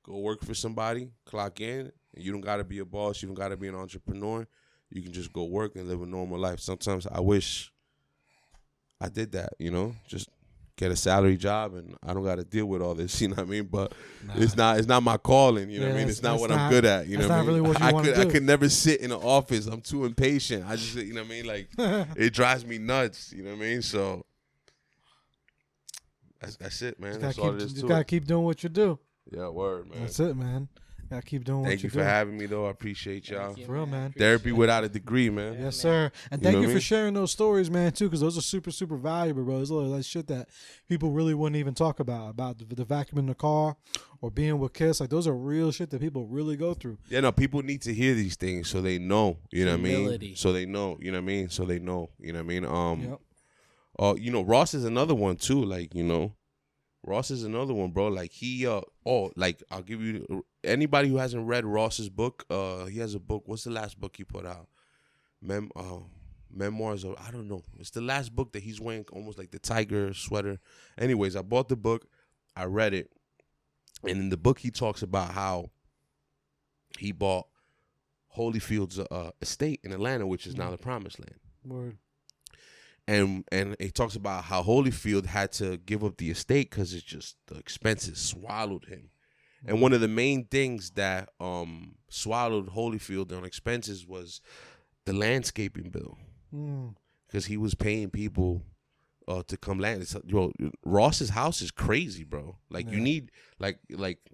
go work for somebody, clock in. And you don't got to be a boss. You don't got to be an entrepreneur. You can just go work and live a normal life. Sometimes I wish I did that, you know, just get a salary job and I don't got to deal with all this, you know what I mean? But it's not my calling, you know what I mean? It's not what I'm good at, you know what I mean? Really what you want to do. I could never sit in an office. I'm too impatient. I just, you know what I mean? Like, it drives me nuts, you know what I mean? So that's it, man. That's all it is to it. You got to keep doing what you do. Yeah, word, man. That's it, man. Gotta keep doing what you do. Thank you for having me, though. I appreciate y'all. For real, man. Therapy without a degree, man. Yes, sir. And thank you for sharing those stories, man, too, because those are super, super valuable, bro. There's a lot of shit that people really wouldn't even talk about the vacuum in the car or being with Kiss. Like, those are real shit that people really go through. Yeah, no, people need to hear these things so they know, you know what I Humility. mean? So they know, you know what I mean? So they know, you know what I mean? Yep. You know, Ross is another one, too, like, you know. Ross is another one, bro. Like like I'll give you anybody who hasn't read Ross's book. He has a book. What's the last book he put out? Memoirs of, I don't know. It's the last book that he's wearing almost like the tiger sweater. Anyways, I bought the book. I read it, and in the book he talks about how he bought Holyfield's estate in Atlanta, which is now the Promised Land. Word. And it talks about how Holyfield had to give up the estate because it's just the expenses swallowed him. And one of the main things that swallowed Holyfield on expenses was the landscaping bill, because he was paying people to come land. Ross's house is crazy, bro. Like you need like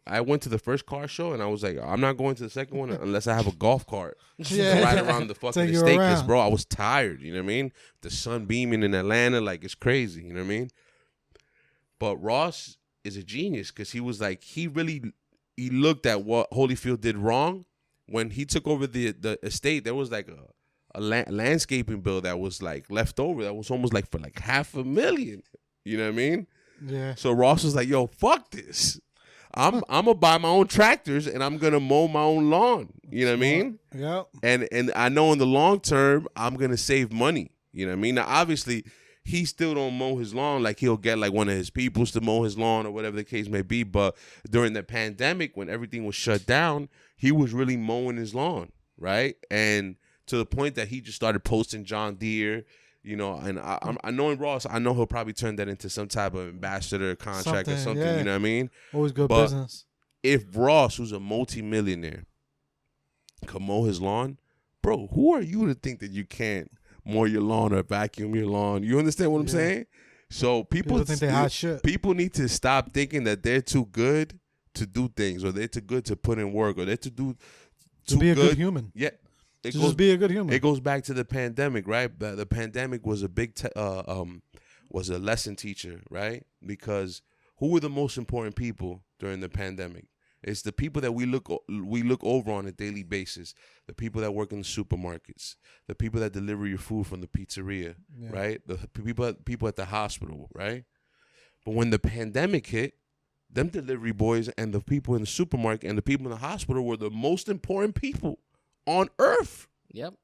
I went to the first car show and I was like, I'm not going to the second one unless I have a golf cart to ride around the fucking estate. Because bro, I was tired. You know what I mean? The sun beaming in Atlanta, like it's crazy. You know what I mean? But Ross is a genius because he was like he looked at what Holyfield did wrong when he took over the estate. There was like a landscaping bill that was like left over that was almost like for like $500,000. You know what I mean? Yeah. So Ross was like, "Yo, fuck this. I'm gonna buy my own tractors and I'm gonna mow my own lawn." You know what I mean? Yep. And I know in the long term I'm gonna save money. You know what I mean? Now obviously he still don't mow his lawn. Like he'll get like one of his peoples to mow his lawn or whatever the case may be. But during the pandemic when everything was shut down, he was really mowing his lawn, right? And to the point that he just started posting John Deere, you know, and I knowing Ross, I know he'll probably turn that into some type of ambassador contract or something, you know what I mean? Always good But business. if Ross, who's a multimillionaire, could mow his lawn, bro, who are you to think that you can't mow your lawn or vacuum your lawn? You understand what I'm saying? So people think they hot shit. People need to stop thinking that they're too good to do things, or they're too good to put in work, or they're to be a good human. Yeah. Just be a good human. It goes back to the pandemic, right? The pandemic was a big was a lesson teacher, right? Because who were the most important people during the pandemic? It's the people that we look over on a daily basis. The people that work in the supermarkets, the people that deliver your food from the pizzeria, right? The people at the hospital, right? But when the pandemic hit, them delivery boys and the people in the supermarket and the people in the hospital were the most important people on earth. Yep.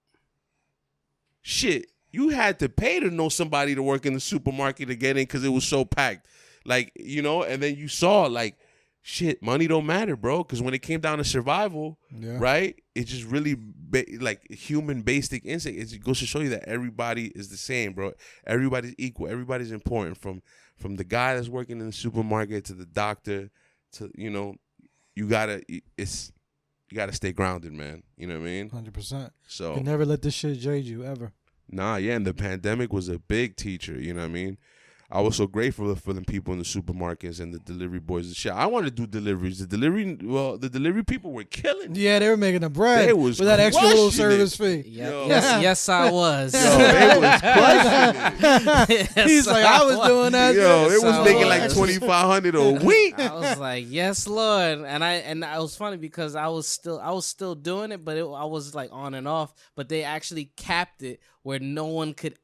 Shit, you had to pay to know somebody to work in the supermarket to get in because it was so packed. Like, you know, and then you saw like, shit, money don't matter, bro. Because when it came down to survival, right, it just really like human basic instinct. It goes to show you that everybody is the same, bro. Everybody's equal. Everybody's important, from the guy that's working in the supermarket to the doctor to, you know, you gotta stay grounded, man. You know what I mean? 100%. So you can never let this shit jade you ever. Nah, yeah, and the pandemic was a big teacher. You know what I mean? I was so grateful for them people in the supermarkets and the delivery boys and shit. I want to do deliveries. The delivery people were killing. Yeah, they were making the bread They was with that extra little service it. fee. Yep. Yes, I was. Yo, they was crushing it. Yes, He's like, I was doing that. Yo, it was I making was. like $2,500 a week. I was like, yes, Lord, and it was funny because I was still doing it, but I was like on and off. But they actually capped it where no one could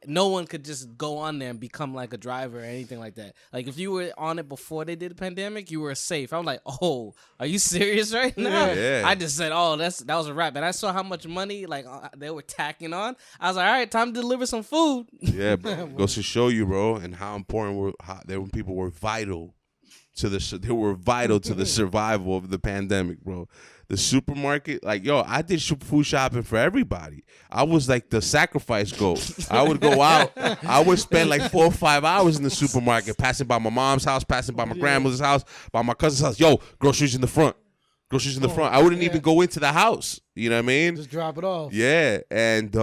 just go on there and become like a driver or anything like that. Like if you were on it before they did the pandemic, you were safe. I'm like, oh, are you serious right now? Yeah. I just said, oh, that was a wrap. And I saw how much money like they were tacking on. I was like, all right, time to deliver some food. Yeah, bro. Goes to show you, bro, and how important people were vital to the survival of the pandemic, bro. The supermarket, like, yo, I did food shopping for everybody. I was like the sacrifice goat. I would go out. I would spend like 4 or 5 hours in the supermarket, passing by my mom's house, passing by my grandmother's house, by my cousin's house. Yo, groceries in the front. Groceries in the front. I wouldn't even go into the house. You know what I mean? Just drop it off. Yeah, and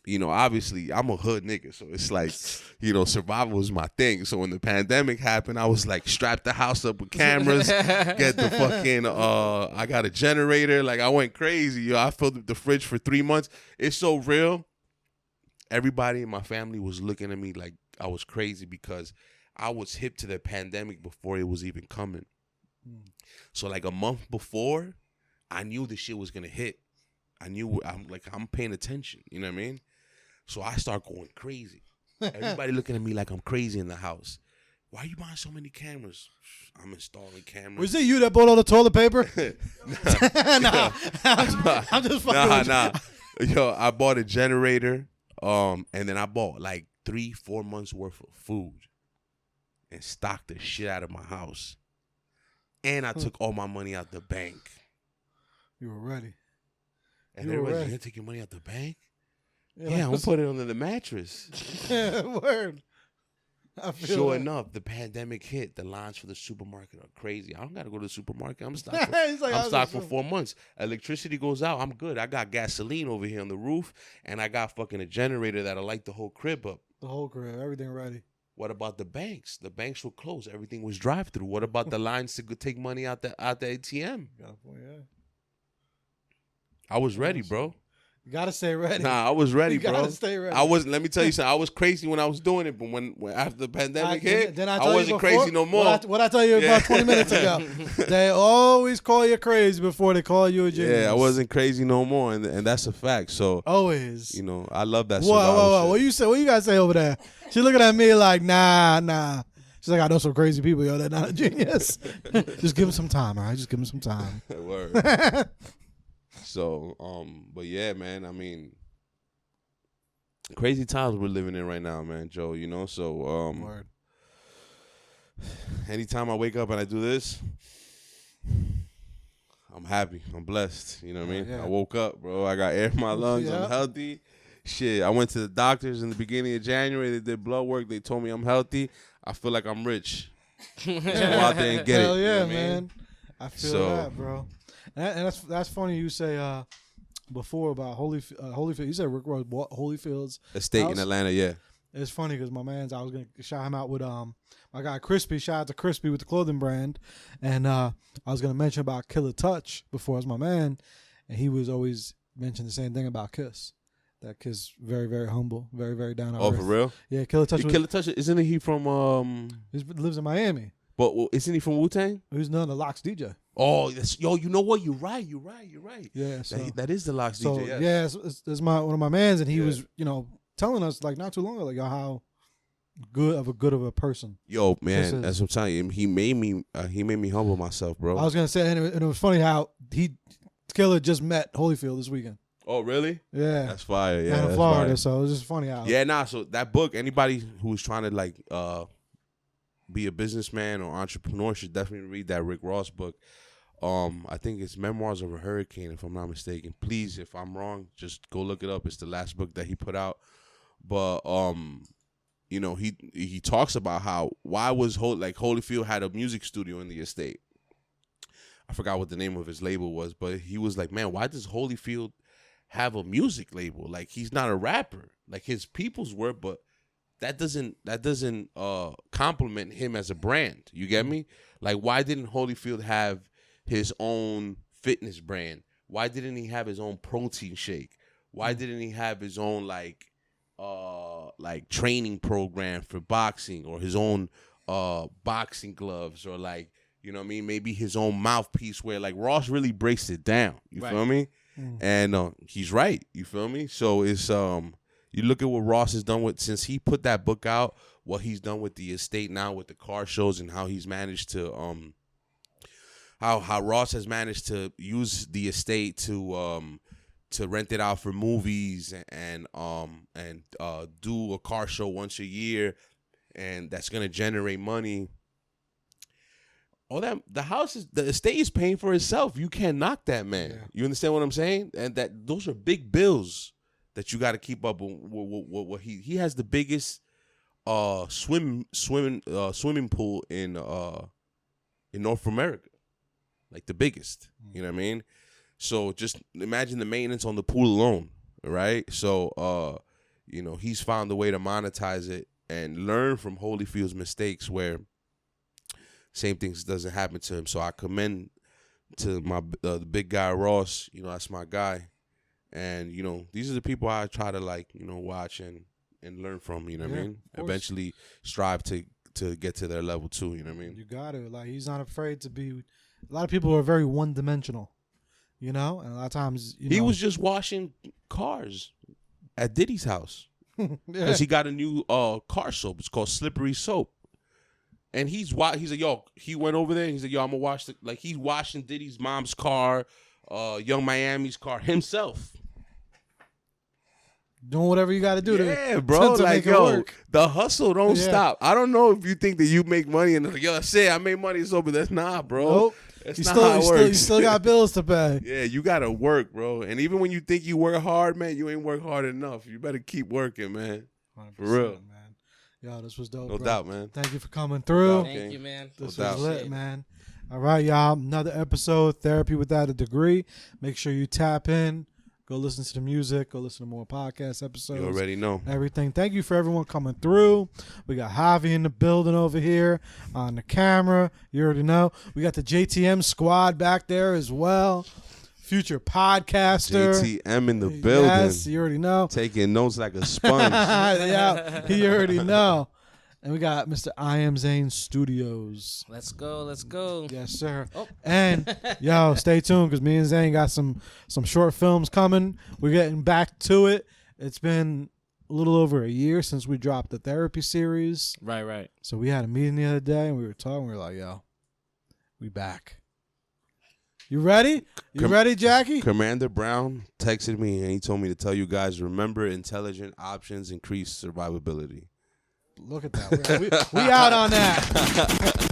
you know, obviously I'm a hood nigga, so it's like, you know, survival is my thing. So when the pandemic happened, I was like, strap the house up with cameras, get the fucking, I got a generator. Like I went crazy. Yo, I filled up the fridge for 3 months. It's so real. Everybody in my family was looking at me like I was crazy because I was hip to the pandemic before it was even coming. So like a month before, I knew the shit was gonna hit. I'm paying attention. You know what I mean? So I start going crazy. Everybody looking at me like I'm crazy in the house. Why are you buying so many cameras? I'm installing cameras. Was it you that bought all the toilet paper? Nah. I'm just fucking with you. Nah. Yo, I bought a generator, and then I bought like 3-4 months worth of food and stocked the shit out of my house. And I took all my money out the bank. You were ready. And You were everybody's, ready. you're gonna take your money out the bank? Yeah, Yeah, I'm gonna put it under the mattress. Word. I feel Sure that. enough, the pandemic hit. The lines for the supermarket are crazy. I don't gotta go to the supermarket. I'm stocked. He's like, I'm I was stocked for assuming. 4 months. Electricity goes out. I'm good. I got gasoline over here on the roof, and I got fucking a generator that'll light the whole crib up. The whole crib, everything ready. What about the banks? The banks were closed. Everything was drive-through. What about the lines to go take money out the ATM? Got a point, yeah. I was ready, bro. You gotta stay ready. Nah, I was ready, You bro. gotta stay ready. I was. Let me tell you something. I was crazy when I was doing it, but when after the pandemic hit, Didn't I tell you wasn't before? crazy no more. What I tell you about 20 minutes ago. They always call you crazy before they call you a genius. Yeah, I wasn't crazy no more, and that's a fact. So Always. you know, I love that. Whoa. What you say? What you guys say over there? She looking at me like, nah. She's like, I know some crazy people, yo. They're not a genius. Just give them some time, all right? Just give them some time. Word. So, but yeah, man. I mean, crazy times we're living in right now, man, Joe. You know, so Word. anytime I wake up and I do this, I'm happy. I'm blessed. You know what I mean? Yeah. I woke up, bro. I got air in my lungs. Yeah. I'm healthy. Shit, I went to the doctors in the beginning of January. They did blood work. They told me I'm healthy. I feel like I'm rich. Just go out there and get Hell it. yeah, you know what I mean? man. I feel So- that, bro. And that's funny you say before about Holyfield. You said Rick Ross bought Holyfield's Estate house? in Atlanta, yeah. It's funny because my man's, I was gonna shout him out with my guy Crispy. Shout out to Crispy with the clothing brand, and I was gonna mention about Killer Touch before as my man, and he was always mentioning the same thing about Kiss. That Kiss very very humble, very very down to earth. Oh, for real? Yeah, Killer Touch. Killer Touch, isn't he from He lives in Miami. but isn't he from Wu-Tang? He's none of the Locks DJ. Oh, you know what? You're right. Yeah, so That is the Locks so DJ. Yes. yeah, it's one of my mans, and he Yeah. was telling us like not too long ago like how good of a person. Yo, This man, is- that's what I'm telling you. He made me humble myself, bro. I was gonna say, and it was funny how Killer just met Holyfield this weekend. Oh, really? Yeah, That's fire. Yeah, down in that's Florida. fire. So it was just funny how. Yeah, nah. So that book, anybody who's trying to like be a businessman or entrepreneur should definitely read that Rick Ross book. I think it's Memoirs of a Hurricane, if I'm not mistaken. Please, if I'm wrong, just go look it up. It's the last book that he put out. But he talks about how Holyfield had a music studio in the estate. I forgot what the name of his label was, but he was like, man, why does Holyfield have a music label? Like, he's not a rapper. Like, his people's were, but that doesn't compliment him as a brand. You get me? Like, why didn't Holyfield have his own fitness brand? Why didn't he have his own protein shake? Why didn't he have his own like training program for boxing, or his own boxing gloves, or like, you know what I mean, maybe his own mouthpiece where like Ross really breaks it down. You feel me? And he's right. You feel me? So it's you look at what Ross has done since he put that book out, what he's done with the estate now with the car shows, and how he's managed to how Ross has managed to use the estate to rent it out for movies and do a car show once a year, and that's gonna generate money. All that, the estate is paying for itself. You can't knock that man. Yeah. You understand what I'm saying? And that those are big bills that you got to keep up with. What he has the biggest swimming pool in North America, like the biggest. You know what I mean? So just imagine the maintenance on the pool alone, right? So he's found a way to monetize it and learn from Holyfield's mistakes, where same things doesn't happen to him. So I commend to my the big guy Ross. That's my guy, and these are the people I try to watch and learn from. You know what I mean? of course. Eventually strive to get to their level too. You know what I mean? You got to like. He's not afraid to be. A lot of people are very one dimensional, and a lot of times He was just washing cars at Diddy's house yeah. because he got a new car soap. It's called Slippery Soap. And he's like, yo, he went over there and he's like, yo, I'm gonna wash he's washing Diddy's mom's car, Young Miami's car himself. doing whatever you got to do bro. to Like, make it yo, work. the hustle don't Yeah. stop. I don't know if you think that you make money and yo, that's it, I made money, so, but that's not, bro. Nope. That's not how it you works. still got bills to pay. Yeah, you gotta work, bro. And even when you think you work hard, man, you ain't work hard enough. You better keep working, man. 100%, For real. man. Yo, this was dope. No bro. doubt, man. Thank you for coming through. Thank you, man. This No was doubt. lit, man. All right, y'all. Another episode, Therapy Without a Degree. Make sure you tap in. Go listen to the music. Go listen to more podcast episodes. You already know. Everything. Thank you for everyone coming through. We got Javi in the building over here on the camera. You already know. We got the JTM squad back there as well. Future podcaster. JTM in the building. Yes, you already know. Taking notes like a sponge. Yeah, you already know. And we got Mr. I Am Zane Studios. Let's go. Yes, sir. Oh. And yo, stay tuned because me and Zane got some short films coming. We're getting back to it. It's been a little over a year since we dropped the therapy series. Right. So we had a meeting the other day and we were talking. We were like, yo, we back. You ready? You ready, Jackie? Commander Brown texted me and he told me to tell you guys, remember, intelligent options increase survivability. Look at that. We out on that.